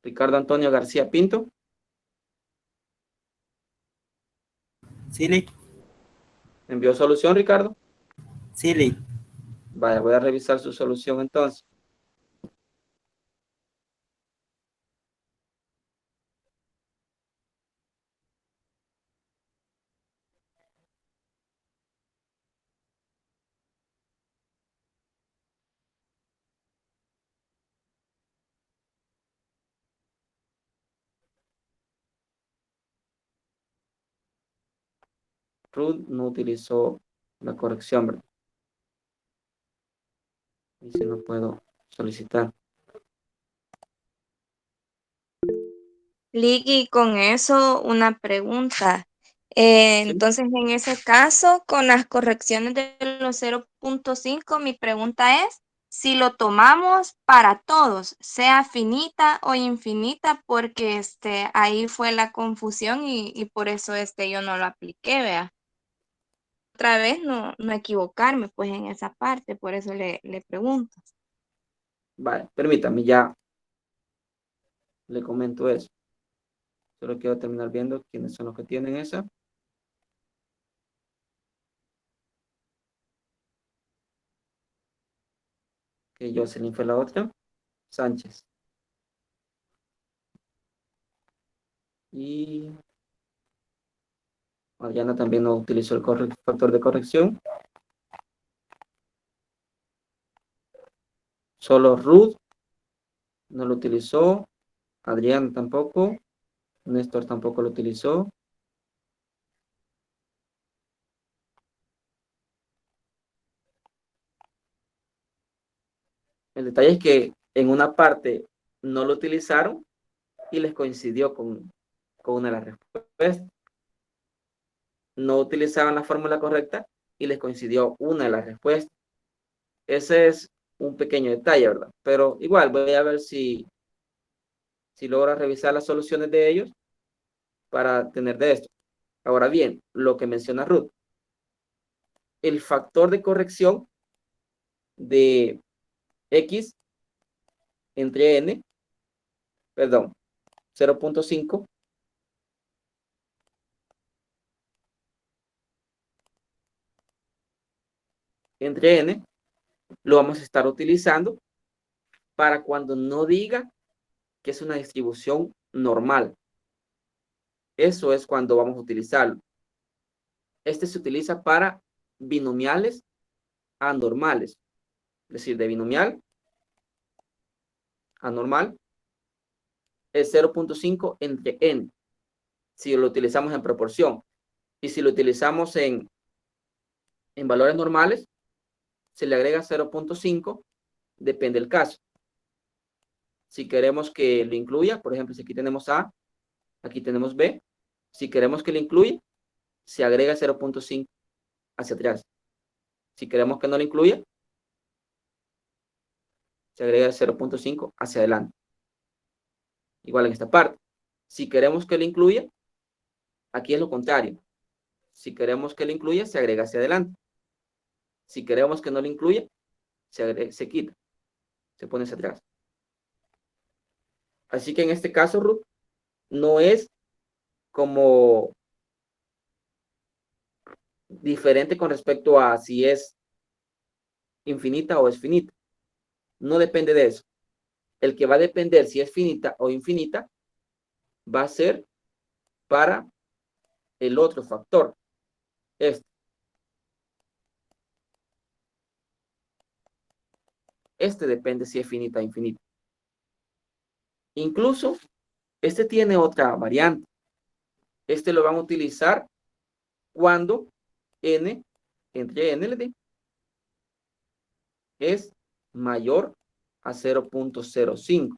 Ricardo Antonio García Pinto. Silly, ¿Envió solución, Ricardo? silly. Vaya, voy a revisar su solución entonces. Ruth no utilizó la corrección, ¿verdad? Y si no puedo solicitar. Ligi, con eso una pregunta. Sí. Entonces, en ese caso, con las correcciones de los 0.5, mi pregunta es si lo tomamos para todos, sea finita o infinita, porque ahí fue la confusión y por eso yo no lo apliqué, vea. Otra vez no equivocarme pues en esa parte, por eso le pregunto. Vale, permítame, ya le comento eso. Solo quiero terminar viendo quiénes son los que tienen esa. Que Jocelyn fue la otra. Sánchez. Y Mariana también no utilizó el factor de corrección. Solo Ruth no lo utilizó. Adrián tampoco. Néstor tampoco lo utilizó. El detalle es que en una parte no lo utilizaron y les coincidió con una de las respuestas. No utilizaban la fórmula correcta y les coincidió una de las respuestas. Ese es un pequeño detalle, ¿verdad? Pero igual voy a ver si logro revisar las soluciones de ellos para tener de esto. Ahora bien, lo que menciona Ruth, el factor de corrección de X entre N, perdón, 0.5 entre N, lo vamos a estar utilizando para cuando no diga que es una distribución normal. Eso es cuando vamos a utilizarlo. Este se utiliza para binomiales anormales. Es decir, de binomial anormal es 0.5 entre n, si lo utilizamos en proporción. Y si lo utilizamos en valores normales, se le agrega 0.5, depende del caso. Si queremos que lo incluya, por ejemplo, si aquí tenemos A, aquí tenemos B, si queremos que lo incluya, se agrega 0.5 hacia atrás. Si queremos que no lo incluya, se agrega 0.5 hacia adelante. Igual en esta parte. Si queremos que lo incluya, aquí es lo contrario. Si queremos que lo incluya, se agrega hacia adelante. Si queremos que no lo incluya, se quita, se pone hacia atrás. Así que en este caso, Ruth, no es como diferente con respecto a si es infinita o es finita. No depende de eso. El que va a depender si es finita o infinita va a ser para el otro factor. Este depende si es finita o infinita. Incluso, este tiene otra variante. Este lo van a utilizar cuando n entre n es mayor a 0.05.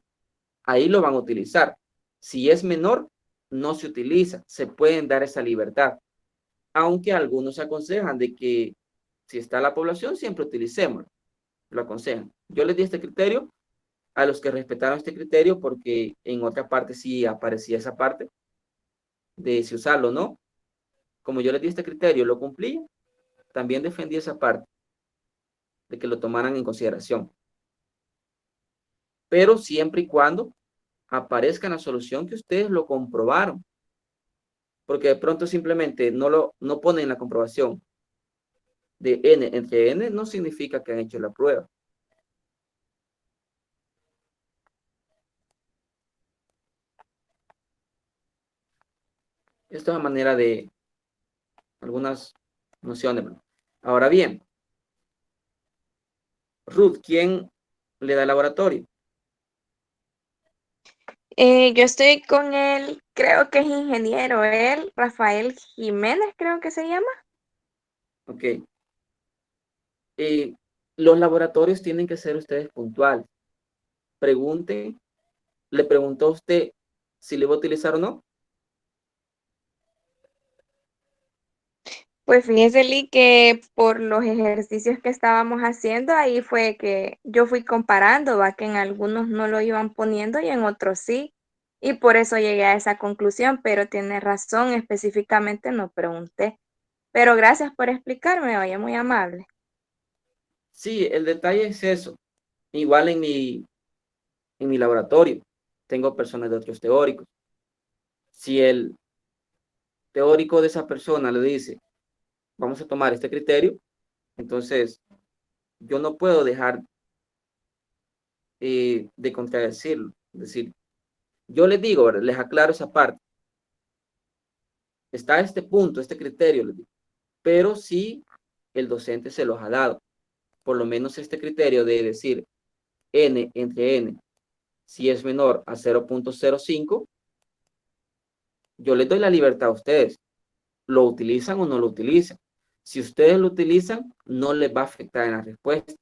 Ahí lo van a utilizar. Si es menor, no se utiliza. Se pueden dar esa libertad. Aunque algunos aconsejan de que si está la población, siempre utilicemos. Lo aconsejan. Yo les di este criterio a los que respetaron este criterio porque en otra parte sí aparecía esa parte de si usarlo o no. Como yo les di este criterio, lo cumplí, también defendí esa parte de que lo tomaran en consideración. Pero siempre y cuando aparezca en la solución que ustedes lo comprobaron. Porque de pronto simplemente no ponen la comprobación de n entre n, no significa que han hecho la prueba. Esto es a manera de algunas nociones. Ahora bien, Ruth, ¿quién le da el laboratorio? Yo estoy con él, creo que es ingeniero, él, Rafael Jiménez, creo que se llama. Ok. Los laboratorios tienen que ser ustedes puntuales. Pregunten, le preguntó a usted si le va a utilizar o no. Pues fíjese, Lee, que por los ejercicios que estábamos haciendo, ahí fue que yo fui comparando, va que en algunos no lo iban poniendo y en otros sí. Y por eso llegué a esa conclusión, pero tiene razón, específicamente no pregunté. Pero gracias por explicarme, oye, muy amable. Sí, el detalle es eso. Igual en mi laboratorio tengo personas de otros teóricos. Si el teórico de esa persona le dice, vamos a tomar este criterio, entonces yo no puedo dejar de contradecirlo. Es decir, yo les digo, ¿verdad? Les aclaro esa parte. Está este punto, este criterio, les digo, pero sí el docente se los ha dado. Por lo menos este criterio de decir n entre n, si es menor a 0.05, yo les doy la libertad a ustedes. ¿Lo utilizan o no lo utilizan? Si ustedes lo utilizan, no les va a afectar en la respuesta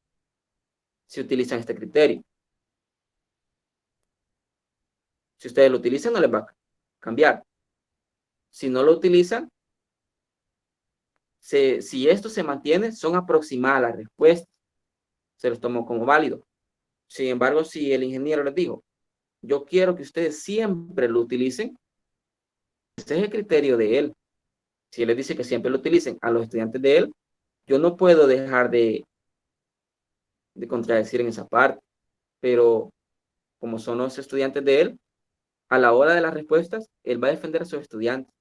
si utilizan este criterio. Si ustedes lo utilizan, no les va a cambiar. Si no lo utilizan, si esto se mantiene, son aproximadas las respuestas. Se los tomo como válido. Sin embargo, si el ingeniero les dijo, yo quiero que ustedes siempre lo utilicen, este es el criterio de él. Si él les dice que siempre lo utilicen a los estudiantes de él, yo no puedo dejar de contradecir en esa parte. Pero como son los estudiantes de él, a la hora de las respuestas, él va a defender a sus estudiantes.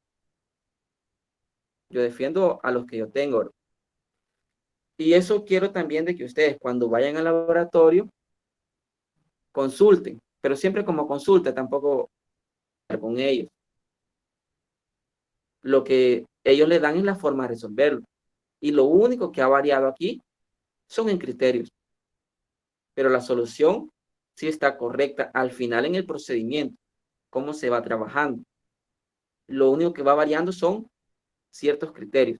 Yo defiendo a los que yo tengo. Y eso quiero también de que ustedes cuando vayan al laboratorio consulten, pero siempre como consulta, tampoco con ellos. Lo que ellos le dan es la forma de resolverlo. Y lo único que ha variado aquí son en criterios. Pero la solución sí está correcta al final en el procedimiento, cómo se va trabajando. Lo único que va variando son ciertos criterios.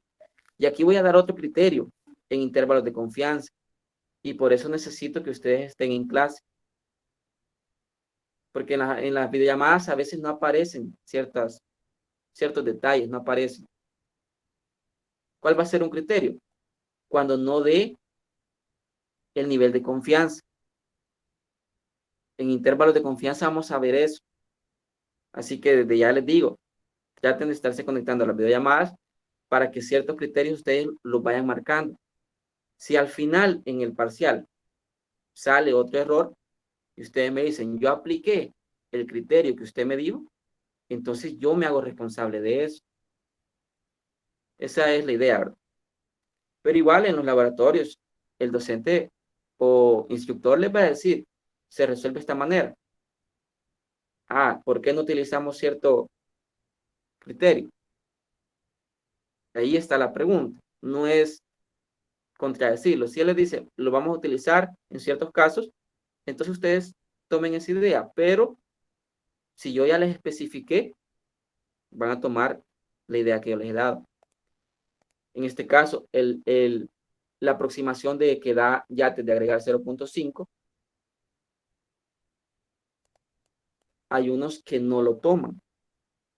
Y aquí voy a dar otro criterio en intervalos de confianza. Y por eso necesito que ustedes estén en clase. Porque en las videollamadas a veces no aparecen ciertos detalles, no aparecen. ¿Cuál va a ser un criterio? Cuando no dé el nivel de confianza. En intervalos de confianza vamos a ver eso. Así que desde ya les digo, traten de estarse conectando a las videollamadas para que ciertos criterios ustedes los vayan marcando. Si al final en el parcial sale otro error y ustedes me dicen, yo apliqué el criterio que usted me dijo, entonces yo me hago responsable de eso. Esa es la idea, ¿verdad? Pero igual en los laboratorios, el docente o instructor les va a decir, se resuelve de esta manera. Ah, ¿por qué no utilizamos cierto criterio? Ahí está la pregunta. No es contradecirlo. Si él les dice, lo vamos a utilizar en ciertos casos, entonces ustedes tomen esa idea. Pero si yo ya les especifiqué, van a tomar la idea que yo les he dado. En este caso, la aproximación de que da Yates de agregar 0.5, hay unos que no lo toman,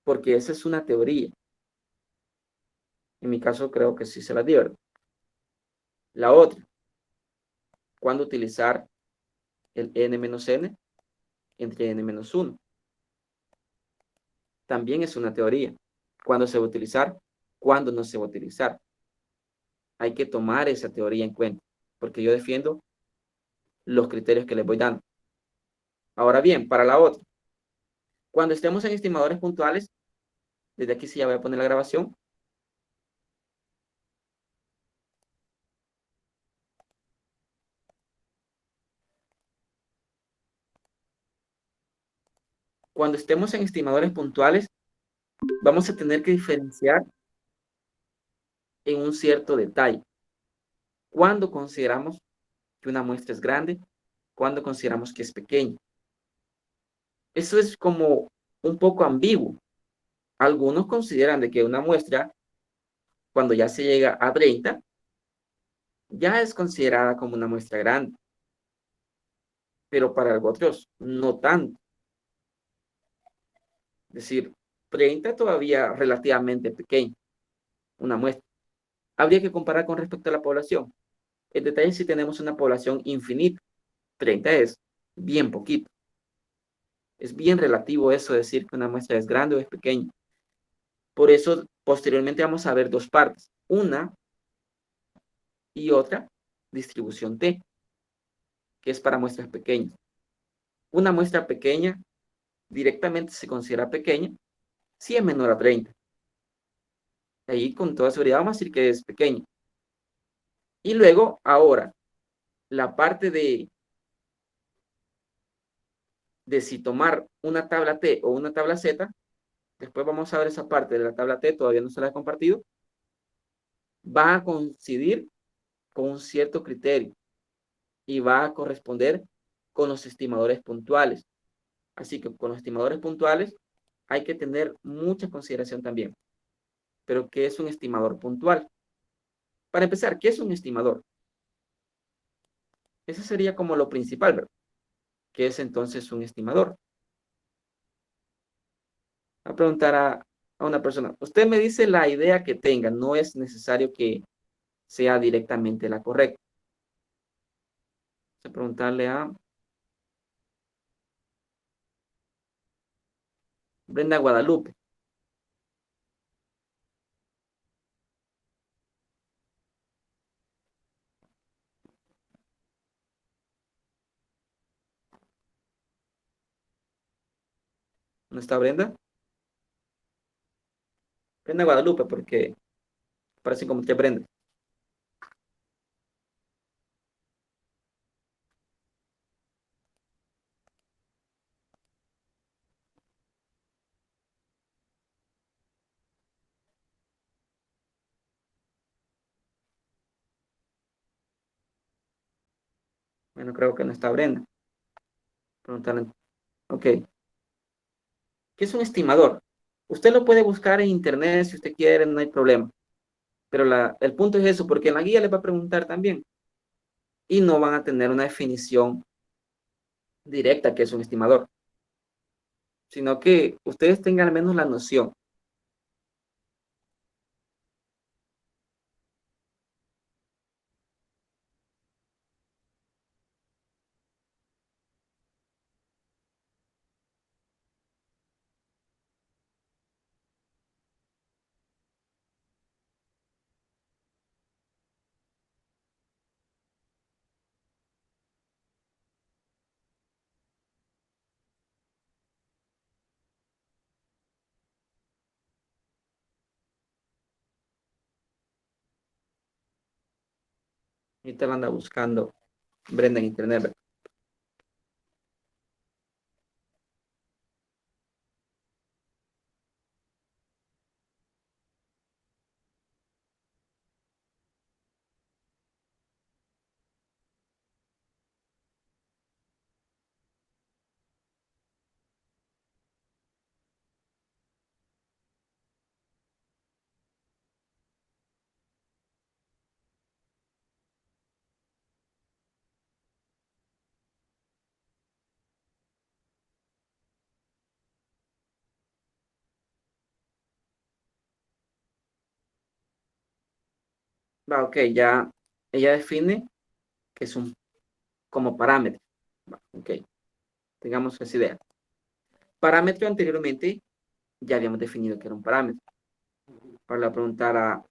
porque esa es una teoría. En mi caso creo que sí se la dio. La otra, ¿cuándo utilizar el n-n entre n-1? También es una teoría. ¿Cuándo se va a utilizar? ¿Cuándo no se va a utilizar? Hay que tomar esa teoría en cuenta, porque yo defiendo los criterios que les voy dando. Ahora bien, para la otra, cuando estemos en estimadores puntuales, desde aquí sí ya voy a poner la grabación. Cuando estemos en estimadores puntuales, vamos a tener que diferenciar en un cierto detalle. ¿Cuándo consideramos que una muestra es grande? ¿Cuándo consideramos que es pequeña? Eso es como un poco ambiguo. Algunos consideran de que una muestra, cuando ya se llega a 30, ya es considerada como una muestra grande. Pero para otros, no tanto. Es decir, 30 todavía relativamente pequeño, una muestra. Habría que comparar con respecto a la población. El detalle es si tenemos una población infinita. 30 es bien poquito. Es bien relativo eso de decir que una muestra es grande o es pequeña. Por eso, posteriormente vamos a ver dos partes. Una y otra distribución T, que es para muestras pequeñas. Una muestra pequeña directamente se considera pequeña si es menor a 30. Ahí con toda seguridad vamos a decir que es pequeña. Y luego, ahora, la parte de si tomar una tabla T o una tabla Z, después vamos a ver esa parte de la tabla T, todavía no se la he compartido, va a coincidir con un cierto criterio y va a corresponder con los estimadores puntuales. Así que con los estimadores puntuales hay que tener mucha consideración también. Pero, ¿qué es un estimador puntual? Para empezar, ¿qué es un estimador? Eso sería como lo principal, ¿verdad? ¿Qué es entonces un estimador? A preguntar a una persona, usted me dice la idea que tenga, no es necesario que sea directamente la correcta. Vamos a preguntarle a Brenda Guadalupe. ¿No está Brenda? Brenda Guadalupe, porque parece como que Brenda. Bueno, creo que no está Brenda. Preguntarle. Ok. ¿Qué es un estimador? Usted lo puede buscar en internet si usted quiere, no hay problema. Pero el punto es eso, porque en la guía les va a preguntar también. Y no van a tener una definición directa que es un estimador, sino que ustedes tengan al menos la noción. Y te la anda buscando Brenda en internet, ¿verdad? Va, ok, ya ella define que es un como parámetro. Va, ok, tengamos esa idea. Parámetro anteriormente ya habíamos definido que era un parámetro. Para preguntar a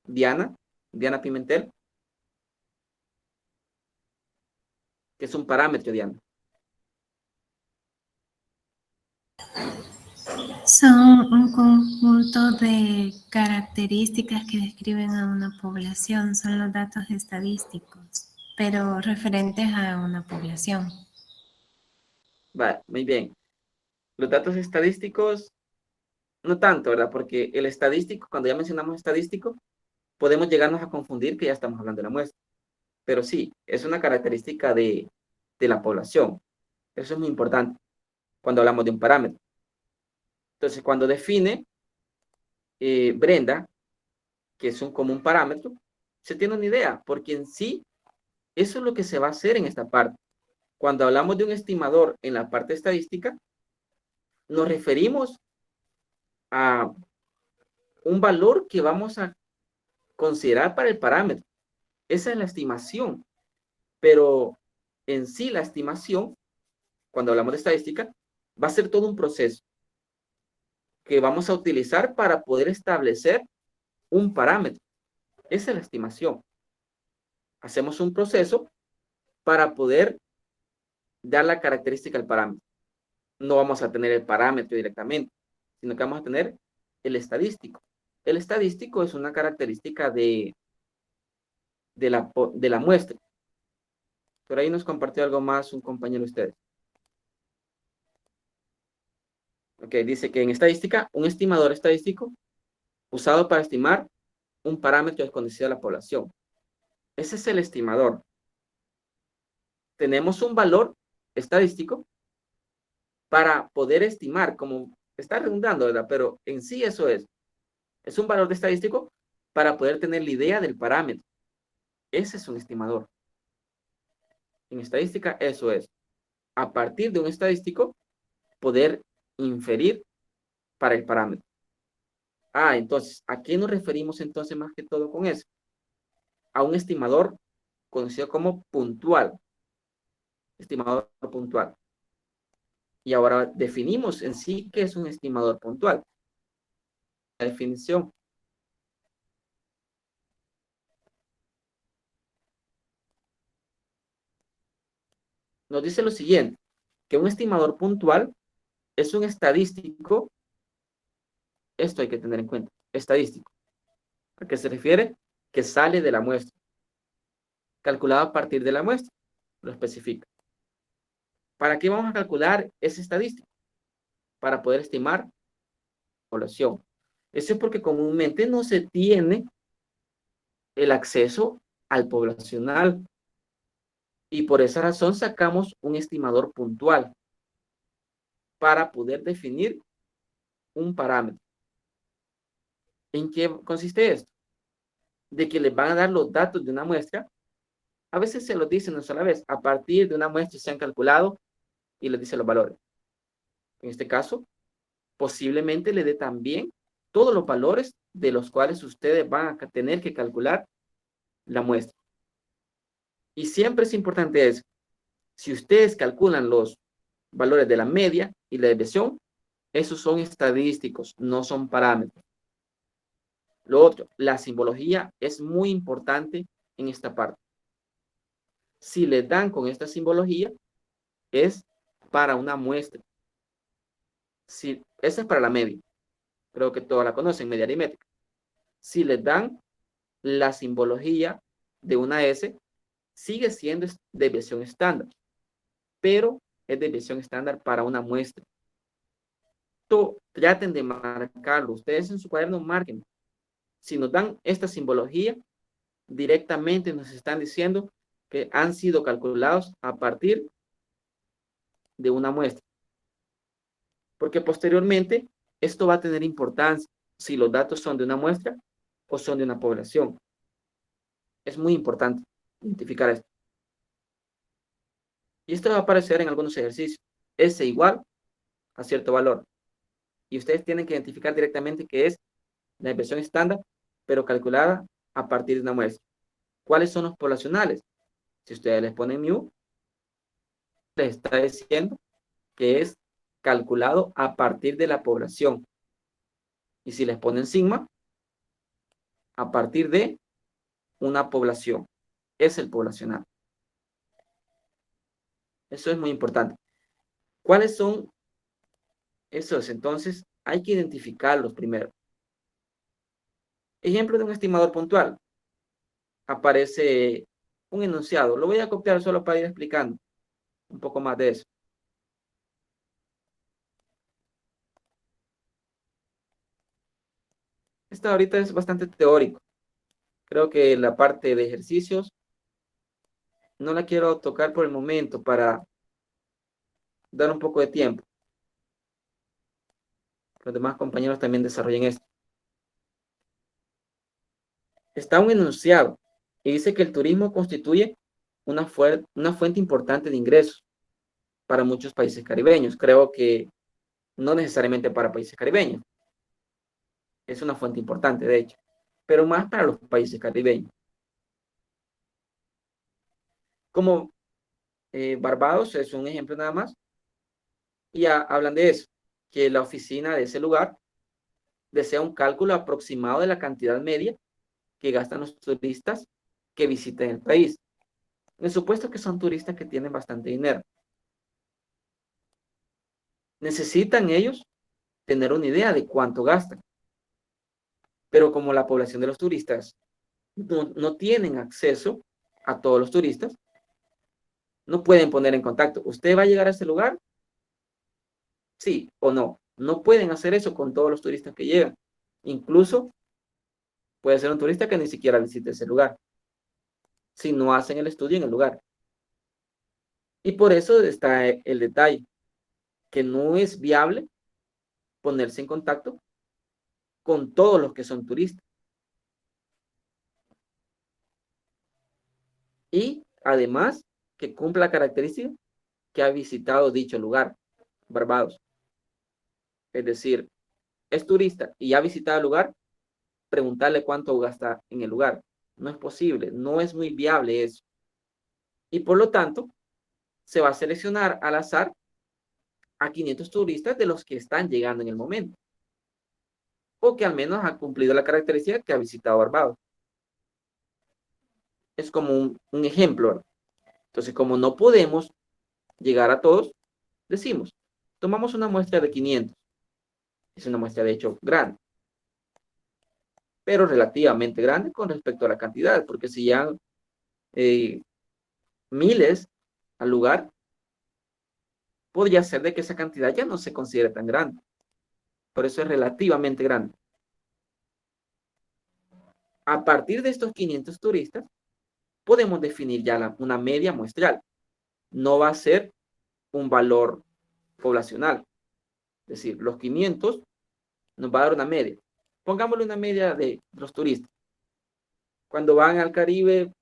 Diana Pimentel, que es un parámetro, Diana. Son un conjunto de características que describen a una población, son los datos estadísticos, pero referentes a una población. Vale, muy bien. Los datos estadísticos, no tanto, ¿verdad? Porque el estadístico, cuando ya mencionamos estadístico, podemos llegarnos a confundir que ya estamos hablando de la muestra. Pero sí, es una característica de la población. Eso es muy importante cuando hablamos de un parámetro. Entonces, cuando define Brenda, que es un común parámetro, se tiene una idea, porque en sí, eso es lo que se va a hacer en esta parte. Cuando hablamos de un estimador en la parte estadística, nos referimos a un valor que vamos a considerar para el parámetro. Esa es la estimación. Pero en sí, la estimación, cuando hablamos de estadística, va a ser todo un proceso que vamos a utilizar para poder establecer un parámetro. Esa es la estimación. Hacemos un proceso para poder dar la característica al parámetro. No vamos a tener el parámetro directamente, sino que vamos a tener el estadístico. El estadístico es una característica de la muestra. Por ahí nos compartió algo más un compañero de ustedes. Ok, dice que en estadística, un estimador estadístico usado para estimar un parámetro desconocido de la población. Ese es el estimador. Tenemos un valor estadístico para poder estimar, como está redundando, ¿verdad? Pero en sí eso es. Es un valor de estadístico para poder tener la idea del parámetro. Ese es un estimador. En estadística eso es. A partir de un estadístico, poder inferir para el parámetro. Entonces, ¿a qué nos referimos entonces más que todo con eso? A un estimador conocido como puntual. Estimador puntual. Y ahora definimos en sí qué es un estimador puntual. La definición. Nos dice lo siguiente, que un estimador puntual es un estadístico, esto hay que tener en cuenta, estadístico. ¿A qué se refiere? Que sale de la muestra. Calculado a partir de la muestra. Lo especifica. ¿Para qué vamos a calcular ese estadístico? Para poder estimar población. Eso es porque comúnmente no se tiene el acceso al poblacional. Y por esa razón sacamos un estimador puntual para poder definir un parámetro. ¿En qué consiste esto? De que les van a dar los datos de una muestra. A veces se los dicen una sola vez. A partir de una muestra se han calculado y les dice los valores. En este caso, posiblemente le dé también todos los valores de los cuales ustedes van a tener que calcular la muestra. Y siempre es importante eso. Si ustedes calculan los valores de la media y la desviación, esos son estadísticos, no son parámetros. Lo otro, la simbología es muy importante en esta parte. Si les dan con esta simbología, es para una muestra. Si, esa es para la media. Creo que todos la conocen, media aritmética. Si les dan la simbología de una S, sigue siendo desviación estándar, pero es desviación estándar para una muestra. Traten de marcarlo. Ustedes en su cuaderno marquen. Si nos dan esta simbología, directamente nos están diciendo que han sido calculados a partir de una muestra. Porque posteriormente esto va a tener importancia si los datos son de una muestra o son de una población. Es muy importante identificar esto. Y esto va a aparecer en algunos ejercicios. S igual a cierto valor. Y ustedes tienen que identificar directamente que es la desviación estándar, pero calculada a partir de una muestra. ¿Cuáles son los poblacionales? Si ustedes les ponen mu, les está diciendo que es calculado a partir de la población. Y si les ponen sigma, a partir de una población. Es el poblacional. Eso es muy importante. ¿Cuáles son esos? Entonces, hay que identificarlos primero. Ejemplo de un estimador puntual. Aparece un enunciado. Lo voy a copiar solo para ir explicando un poco más de eso. Esta ahorita es bastante teórico. Creo que la parte de ejercicios no la quiero tocar por el momento para dar un poco de tiempo. Los demás compañeros también desarrollen esto. Está un enunciado y dice que el turismo constituye una fuente importante de ingresos para muchos países caribeños. Creo que no necesariamente para países caribeños. Es una fuente importante, de hecho, pero más para los países caribeños. Como Barbados es un ejemplo nada más, y hablan de eso, que la oficina de ese lugar desea un cálculo aproximado de la cantidad media que gastan los turistas que visiten el país. En el supuesto que son turistas que tienen bastante dinero. Necesitan ellos tener una idea de cuánto gastan. Pero como la población de los turistas no tienen acceso a todos los turistas, no pueden poner en contacto. ¿Usted va a llegar a ese lugar? Sí o no. No pueden hacer eso con todos los turistas que llegan. Incluso puede ser un turista que ni siquiera visite ese lugar, si no hacen el estudio en el lugar. Y por eso está el detalle, que no es viable ponerse en contacto con todos los que son turistas. Y además que cumpla la característica que ha visitado dicho lugar, Barbados. Es decir, es turista y ha visitado el lugar, preguntarle cuánto gasta en el lugar. No es posible, no es muy viable eso. Y por lo tanto, se va a seleccionar al azar a 500 turistas de los que están llegando en el momento. O que al menos han cumplido la característica que ha visitado Barbados. Es como un ejemplo. Entonces, como no podemos llegar a todos, decimos, tomamos una muestra de 500. Es una muestra de hecho grande, pero relativamente grande con respecto a la cantidad, porque si llegan miles al lugar, podría ser de que esa cantidad ya no se considere tan grande. Por eso es relativamente grande. A partir de estos 500 turistas, podemos definir ya una media muestral. No va a ser un valor poblacional. Es decir, los 500 nos va a dar una media. Pongámosle una media de los turistas. Cuando van al Caribe,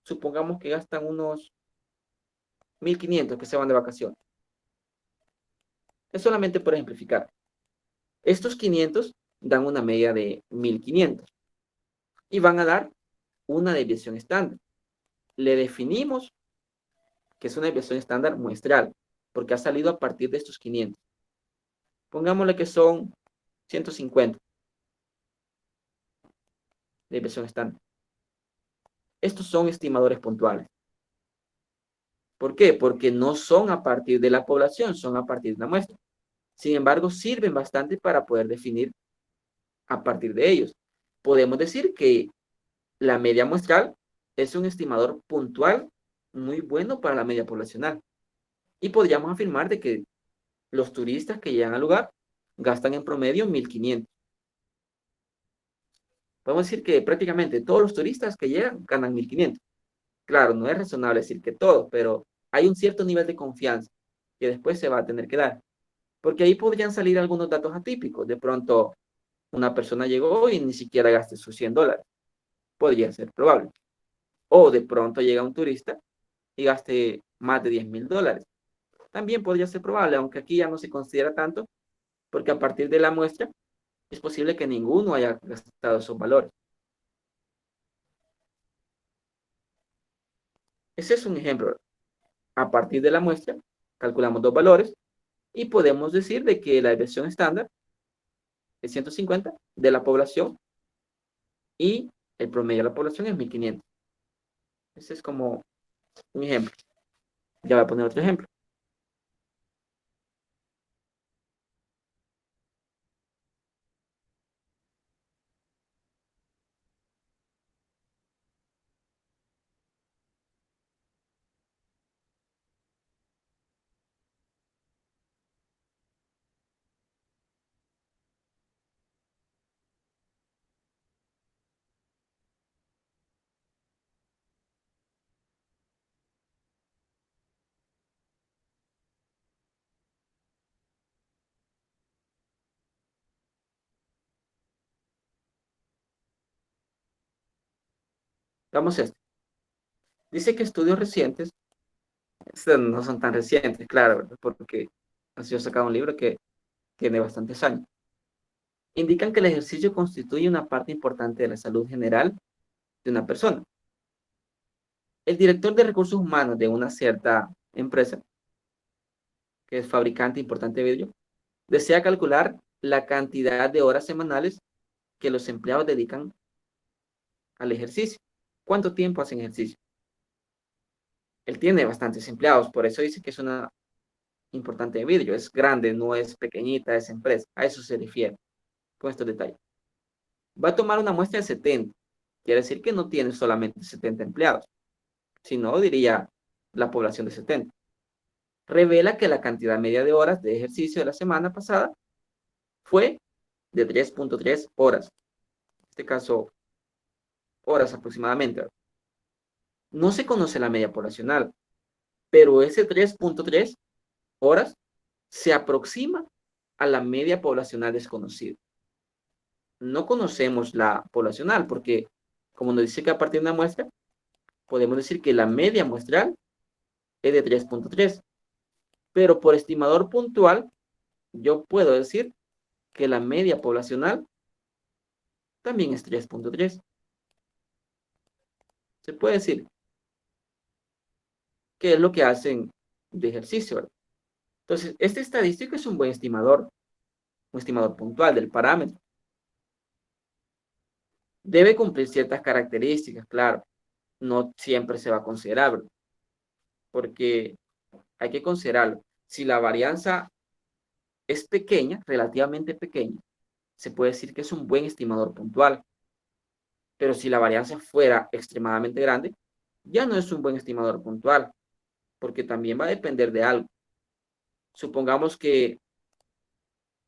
supongamos que gastan unos 1.500 que se van de vacaciones. Es solamente por ejemplificar. Estos 500 dan una media de 1.500 y van a dar una desviación estándar. Le definimos que es una desviación estándar muestral, porque ha salido a partir de estos 500. Pongámosle que son 150 de desviación estándar. Estos son estimadores puntuales. ¿Por qué? Porque no son a partir de la población, son a partir de una muestra. Sin embargo, sirven bastante para poder definir a partir de ellos. Podemos decir que la media muestral es un estimador puntual muy bueno para la media poblacional. Y podríamos afirmar de que los turistas que llegan al lugar gastan en promedio 1.500. Podemos decir que prácticamente todos los turistas que llegan ganan 1.500. Claro, no es razonable decir que todos, pero hay un cierto nivel de confianza que después se va a tener que dar. Porque ahí podrían salir algunos datos atípicos. De pronto, una persona llegó y ni siquiera gaste sus $100. Podría ser probable. O de pronto llega un turista y gaste más de $10.000. También podría ser probable, aunque aquí ya no se considera tanto, porque a partir de la muestra es posible que ninguno haya gastado esos valores. Ese es un ejemplo. A partir de la muestra, calculamos dos valores y podemos decir de que la desviación estándar es 150 de la población y el promedio de la población es 1.500. Ese es como un ejemplo. Ya voy a poner otro ejemplo. Vamos a esto. Dice que estudios recientes, estos no son tan recientes, claro, ¿verdad? Porque ha sido sacado un libro que tiene bastantes años. Indican que el ejercicio constituye una parte importante de la salud general de una persona. El director de recursos humanos de una cierta empresa, que es fabricante importante de vidrio, desea calcular la cantidad de horas semanales que los empleados dedican al ejercicio. ¿Cuánto tiempo hacen ejercicio? Él tiene bastantes empleados, por eso dice que es una importante de vidrio. Es grande, no es pequeñita esa empresa. A eso se refiere con estos detalles. Va a tomar una muestra de 70. Quiere decir que no tiene solamente 70 empleados, sino diría la población de 70. Revela que la cantidad media de horas de ejercicio de la semana pasada fue de 3.3 horas. En este caso, horas aproximadamente. No se conoce la media poblacional, pero ese 3.3 horas se aproxima a la media poblacional desconocida. No conocemos la poblacional porque, como nos dice que a partir de una muestra, podemos decir que la media muestral es de 3.3. Pero por estimador puntual, yo puedo decir que la media poblacional también es 3.3. Se puede decir que es lo que hacen de ejercicio, ¿verdad? Entonces, este estadístico es un buen estimador, un estimador puntual del parámetro. Debe cumplir ciertas características, claro. No siempre se va a considerar, ¿verdad? Porque hay que considerarlo. Si la varianza es pequeña, relativamente pequeña, se puede decir que es un buen estimador puntual. Pero si la varianza fuera extremadamente grande, ya no es un buen estimador puntual, porque también va a depender de algo. Supongamos que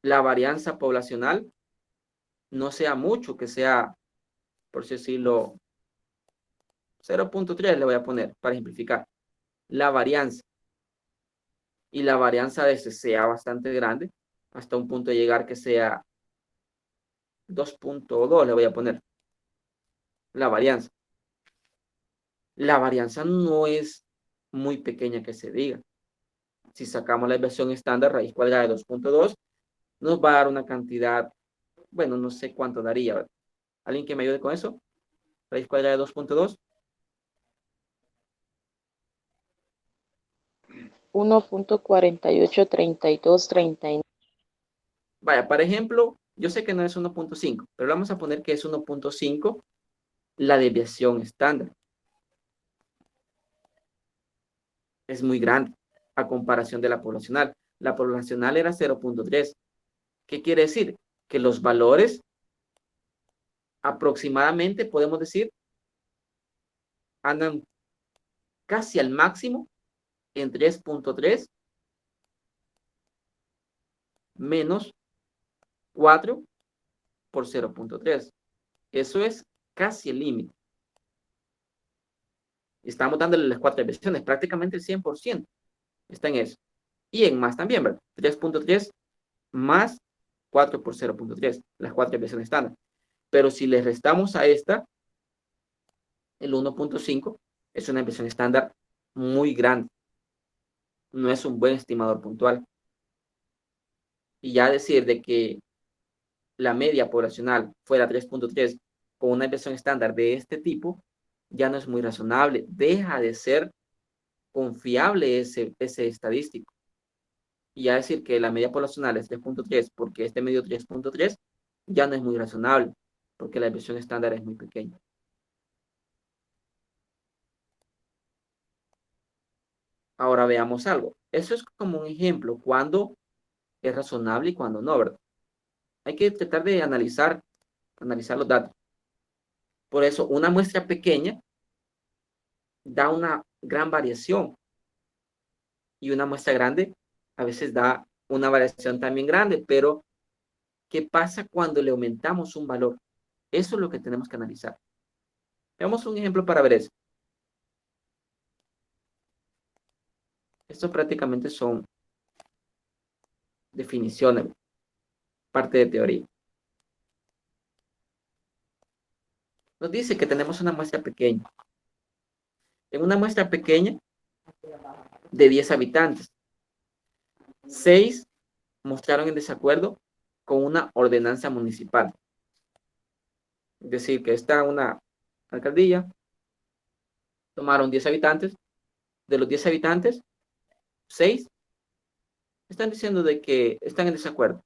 la varianza poblacional no sea mucho, que sea, por así decirlo, 0.3 le voy a poner para ejemplificar. La varianza. Y la varianza de ese sea bastante grande, hasta un punto de llegar que sea 2.2 le voy a poner. La varianza. La varianza no es muy pequeña que se diga. Si sacamos la desviación estándar, raíz cuadrada de 2.2, nos va a dar una cantidad, bueno, no sé cuánto daría, ¿verdad? ¿Alguien que me ayude con eso? Raíz cuadrada de 2.2. 1.483239. Vaya, por ejemplo, yo sé que no es 1.5, pero vamos a poner que es 1.5 la desviación estándar. Es muy grande a comparación de la poblacional. La poblacional era 0.3. ¿Qué quiere decir? Que los valores aproximadamente, podemos decir, andan casi al máximo en 3.3 menos 4 por 0.3. Eso es casi el límite. Estamos dándole las 4 desviaciones, prácticamente el 100% está en eso. Y en más también, ¿verdad? 3.3 más 4 por 0.3, las 4 desviaciones estándar. Pero si le restamos a esta, el 1.5 es una desviación estándar muy grande. No es un buen estimador puntual. Y ya decir de que la media poblacional fuera 3.3 con una desviación estándar de este tipo, ya no es muy razonable. Deja de ser confiable ese estadístico. Y ya decir que la media poblacional es 3.3 porque este medio 3.3 ya no es muy razonable, porque la desviación estándar es muy pequeña. Ahora veamos algo. Eso es como un ejemplo, cuando es razonable y cuando no, ¿verdad? Hay que tratar de analizar los datos. Por eso, una muestra pequeña da una gran variación y una muestra grande a veces da una variación también grande, pero ¿qué pasa cuando le aumentamos un valor? Eso es lo que tenemos que analizar. Veamos un ejemplo para ver eso. Estos prácticamente son definiciones, parte de teoría. Nos dice que tenemos una muestra pequeña. En una muestra pequeña de 10 habitantes, 6 mostraron en desacuerdo con una ordenanza municipal. Es decir, que está una alcaldía, tomaron 10 habitantes, de los 10 habitantes, 6 están diciendo de que están en desacuerdo.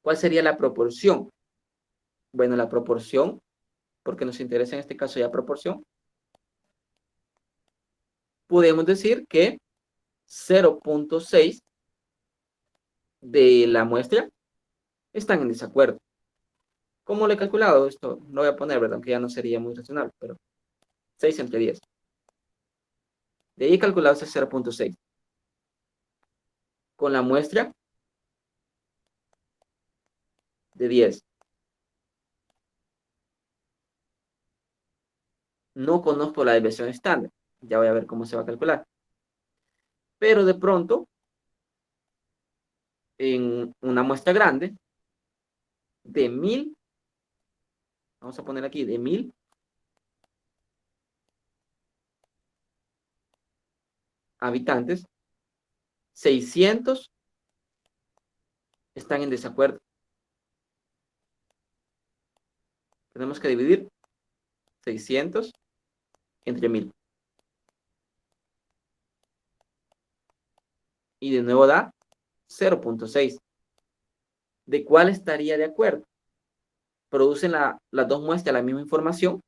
¿Cuál sería la proporción? Bueno, la proporción, porque nos interesa en este caso ya proporción, podemos decir que 0.6 de la muestra están en desacuerdo. ¿Cómo lo he calculado? Esto lo voy a poner, ¿verdad? Aunque ya no sería muy razonable, pero 6 entre 10. De ahí he calculado ese 0.6. Con la muestra de 10. No conozco la desviación estándar. Ya voy a ver cómo se va a calcular. Pero de pronto, en una muestra grande, de 1000, vamos a poner aquí, de 1000, habitantes, 600 están en desacuerdo. Tenemos que dividir 600 entre 1000. Y de nuevo da 0.6. ¿De cuál estaría de acuerdo? ¿Producen las dos muestras la misma información?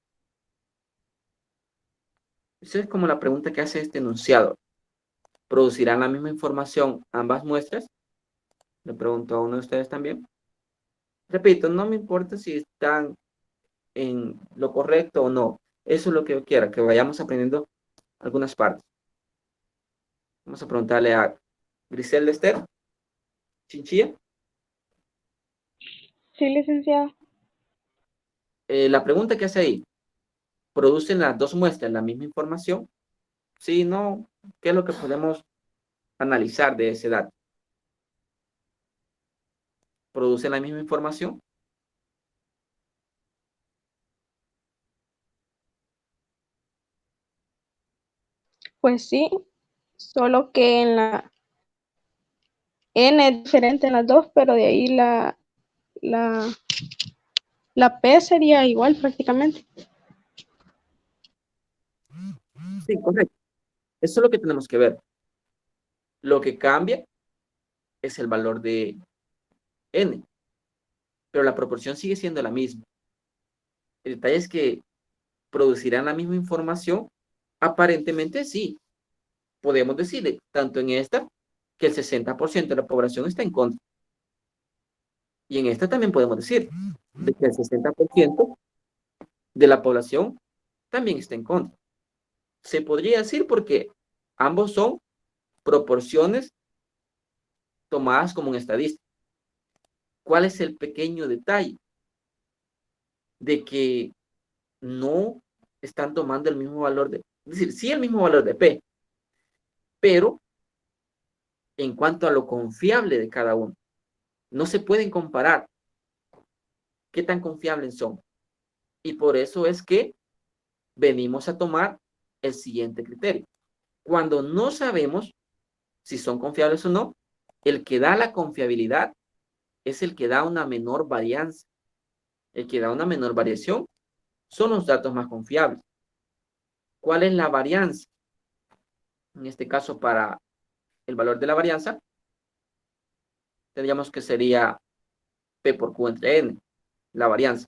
Esa es como la pregunta que hace este enunciado. ¿Producirán la misma información ambas muestras? Le pregunto a uno de ustedes también. Repito, no me importa si están en lo correcto o no. Eso es lo que yo quiera, que vayamos aprendiendo algunas partes. Vamos a preguntarle a Griselda Esther Chinchilla. Sí, licenciada. La pregunta que hace ahí, ¿producen las dos muestras la misma información? Sí, no. ¿Qué es lo que podemos analizar de ese dato? ¿Producen la misma información? Pues sí, solo que en la N es diferente en las dos, pero de ahí la, la P sería igual prácticamente. Sí, correcto. Eso es lo que tenemos que ver. Lo que cambia es el valor de N, pero la proporción sigue siendo la misma. El detalle es que producirán la misma información. Aparentemente sí. Podemos decirle, tanto en esta, que el 60% de la población está en contra. Y en esta también podemos decir de que el 60% de la población también está en contra. Se podría decir porque ambos son proporciones tomadas como en estadística. ¿Cuál es el pequeño detalle? De que no están tomando el mismo valor de, es decir, sí el mismo valor de P, pero en cuanto a lo confiable de cada uno, no se pueden comparar qué tan confiables son. Y por eso es que venimos a tomar el siguiente criterio. Cuando no sabemos si son confiables o no, el que da la confiabilidad es el que da una menor varianza. El que da una menor variación son los datos más confiables. ¿Cuál es la varianza? En este caso, para el valor de la varianza, tendríamos que sería P por Q entre N, la varianza.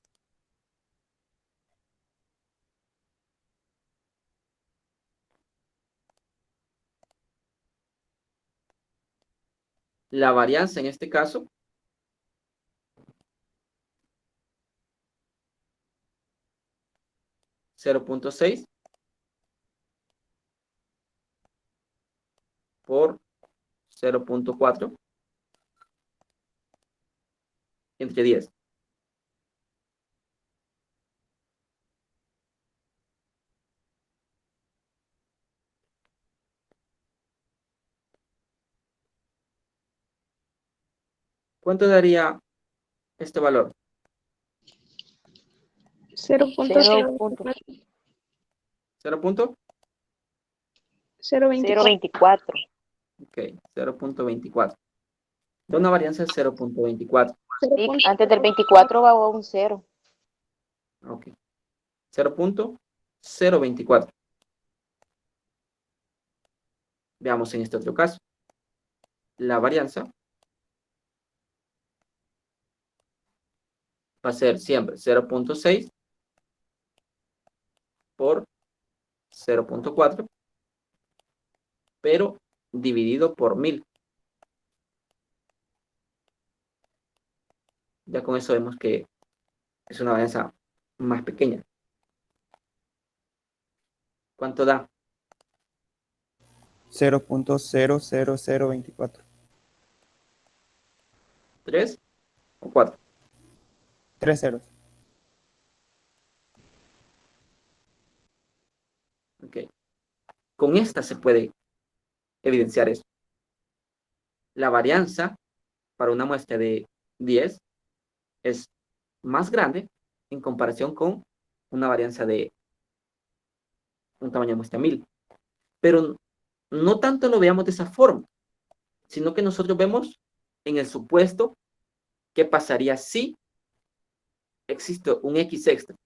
La varianza en este caso .6 por 0.4 entre 10. ¿Cuánto daría este valor? 0.024. 0.024. 0.24. Ok, 0.24. Da una varianza de 0.24. Sí, antes del 24 va un 0. Ok. 0.024. Veamos en este otro caso. La varianza va a ser siempre 0.6 por 0.4, pero dividido por 1000. Ya con eso vemos que es una varianza más pequeña. ¿Cuánto da? 0.00024. 3 o 4. 3 ceros. Ok. Con esta se puede evidenciar eso. La varianza para una muestra de 10 es más grande en comparación con una varianza de un tamaño de muestra 1000. Pero no tanto lo veamos de esa forma, sino que nosotros vemos en el supuesto qué pasaría si existe un X extra.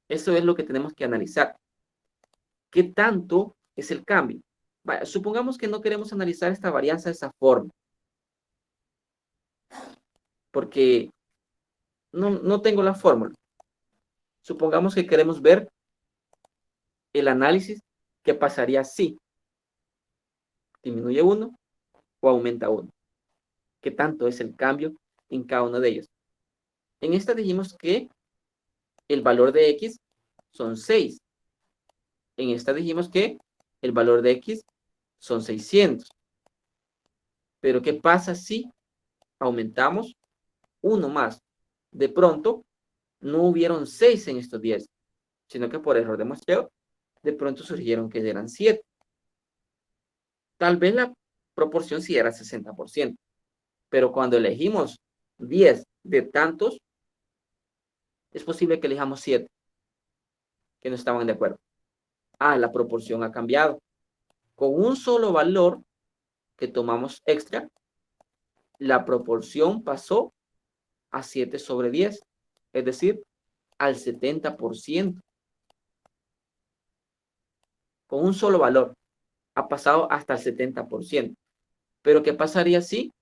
Eso es lo que tenemos que analizar. ¿Qué tanto es el cambio? Vaya, supongamos que no queremos analizar esta varianza de esa forma, porque no tengo la fórmula. Supongamos que queremos ver el análisis que pasaría si disminuye 1 o aumenta 1. ¿Qué tanto es el cambio en cada uno de ellos? En esta dijimos que el valor de X son 6. En esta dijimos que el valor de X son 600. Pero ¿qué pasa si aumentamos 1 más? De pronto, no hubieron 6 en estos 10, sino que por error de muestreo, de pronto surgieron que eran 7. Tal vez la proporción sí era 60%, pero cuando elegimos 10 de tantos, es posible que elijamos 7 que no estaban de acuerdo. La proporción ha cambiado. Con un solo valor que tomamos extra, la proporción pasó a 7 sobre 10, es decir, al 70%. Con un solo valor ha pasado hasta el 70%. Pero ¿qué pasaría si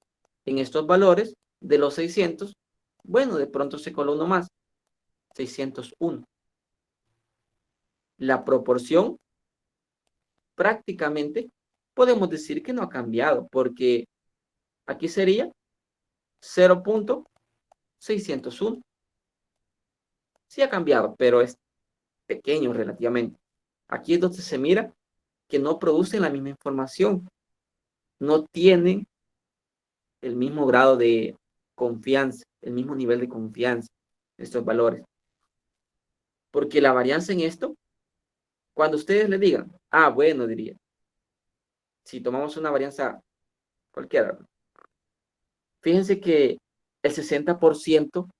en estos valores de los 600, bueno, de pronto se coló uno más, 601? La proporción prácticamente podemos decir que no ha cambiado, porque aquí sería 0.601. Sí ha cambiado, pero es pequeño relativamente. Aquí es donde se mira que no producen la misma información, no tienen el mismo grado de confianza, el mismo nivel de confianza en estos valores. Porque la varianza en esto, cuando ustedes le digan, bueno, diría, si tomamos una varianza cualquiera, fíjense que el 60%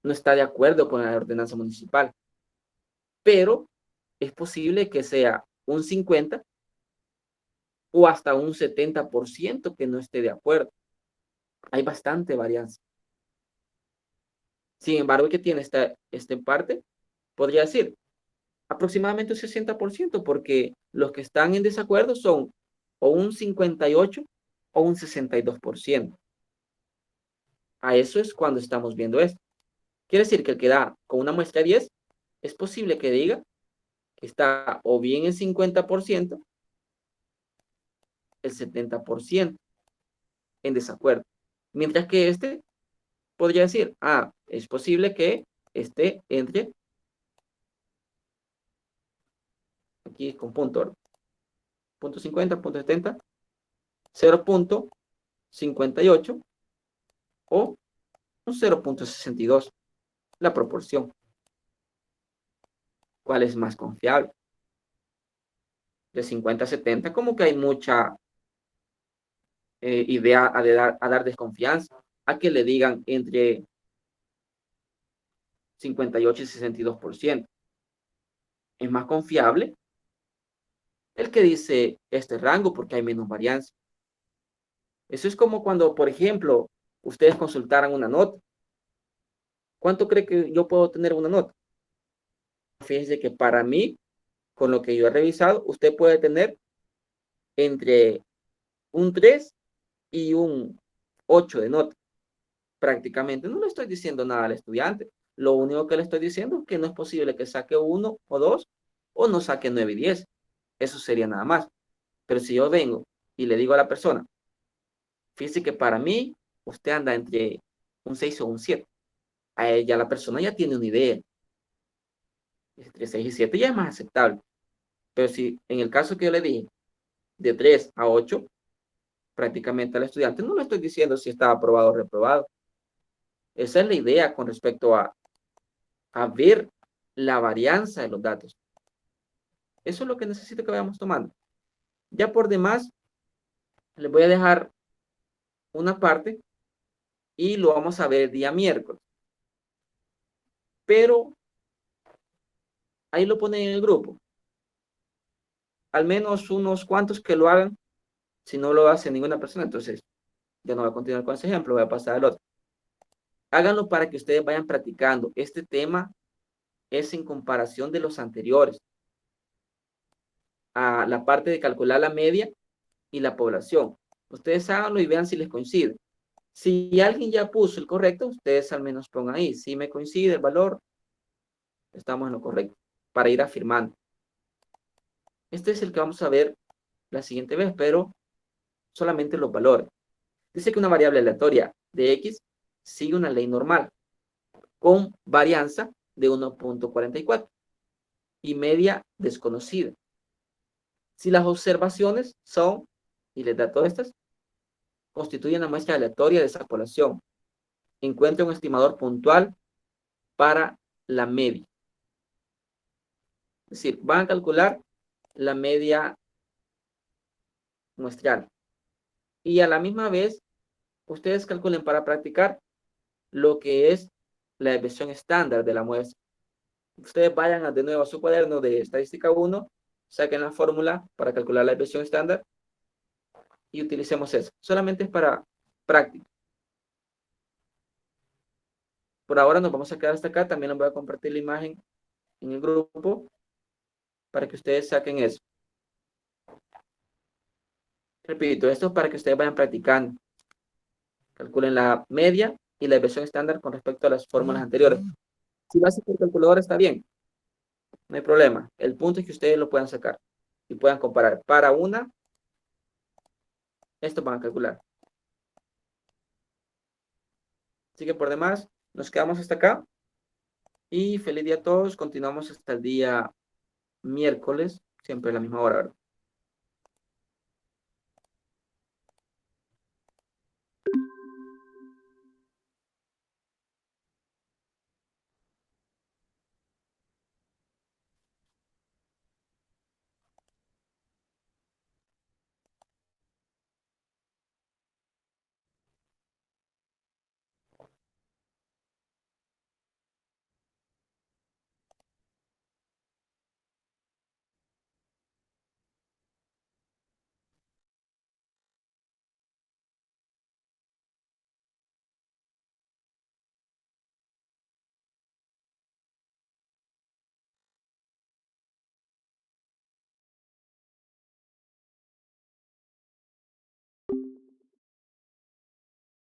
no está de acuerdo con la ordenanza municipal, pero es posible que sea un 50 o hasta un 70% que no esté de acuerdo. Hay bastante varianza. Sin embargo, que tiene esta parte, podría decir aproximadamente un 60%, porque los que están en desacuerdo son o un 58 o un 62%. A eso es cuando estamos viendo esto. Quiere decir que el que da con una muestra 10, es posible que diga que está o bien en 50%, el 70% en desacuerdo. Mientras que este podría decir, es posible que esté entre, aquí con punto 50, punto 70, 0.58 o un 0.62, la proporción. ¿Cuál es más confiable? De 50 a 70, como que hay mucha idea a dar desconfianza, a que le digan entre 58 y 62%. Es más confiable el que dice este rango porque hay menos varianza. Eso es como cuando, por ejemplo, ustedes consultaran una nota. ¿Cuánto cree que yo puedo tener una nota? Fíjense que para mí, con lo que yo he revisado, usted puede tener entre un 3 y un 8 de nota. Prácticamente no le estoy diciendo nada al estudiante. Lo único que le estoy diciendo es que no es posible que saque 1 o 2 o no saque 9 y 10. Eso sería nada más. Pero si yo vengo y le digo a la persona, fíjese que para mí usted anda entre un 6 o un 7. A ella, la persona ya tiene una idea. Entre 6 y 7 ya es más aceptable. Pero si en el caso que yo le dije, de 3 a 8, prácticamente al estudiante no le estoy diciendo si está aprobado o reprobado. Esa es la idea con respecto a ver la varianza de los datos. Eso es lo que necesito que vayamos tomando. Ya por demás, les voy a dejar una parte y lo vamos a ver el día miércoles. Pero ahí lo ponen en el grupo. Al menos unos cuantos que lo hagan. Si no lo hace ninguna persona, entonces ya no voy a continuar con ese ejemplo, voy a pasar al otro. Háganlo para que ustedes vayan practicando. Este tema es en comparación de los anteriores. A la parte de calcular la media y la población. Ustedes háganlo y vean si les coincide. Si alguien ya puso el correcto, ustedes al menos pongan ahí. Si me coincide el valor, estamos en lo correcto. Para ir afirmando. Este es el que vamos a ver la siguiente vez, pero solamente los valores. Dice que una variable aleatoria de X sigue una ley normal con varianza de 1.44 y media desconocida. Si las observaciones son, y les da todas estas, constituyen una muestra aleatoria de esa población. Encuentra un estimador puntual para la media. Es decir, van a calcular la media muestral. Y a la misma vez, ustedes calculen para practicar lo que es la desviación estándar de la muestra. Ustedes vayan de nuevo a su cuaderno de estadística 1, saquen la fórmula para calcular la desviación estándar y utilicemos eso. Solamente es para práctica. Por ahora nos vamos a quedar hasta acá. También les voy a compartir la imagen en el grupo para que ustedes saquen eso. Repito, esto es para que ustedes vayan practicando. Calculen la media y la desviación estándar con respecto a las fórmulas anteriores. Si lo hacen por calculadora está bien. No hay problema. El punto es que ustedes lo puedan sacar y puedan comparar. Para una, esto van a calcular. Así que por demás, nos quedamos hasta acá. Y feliz día a todos. Continuamos hasta el día miércoles, siempre a la misma hora, ¿verdad?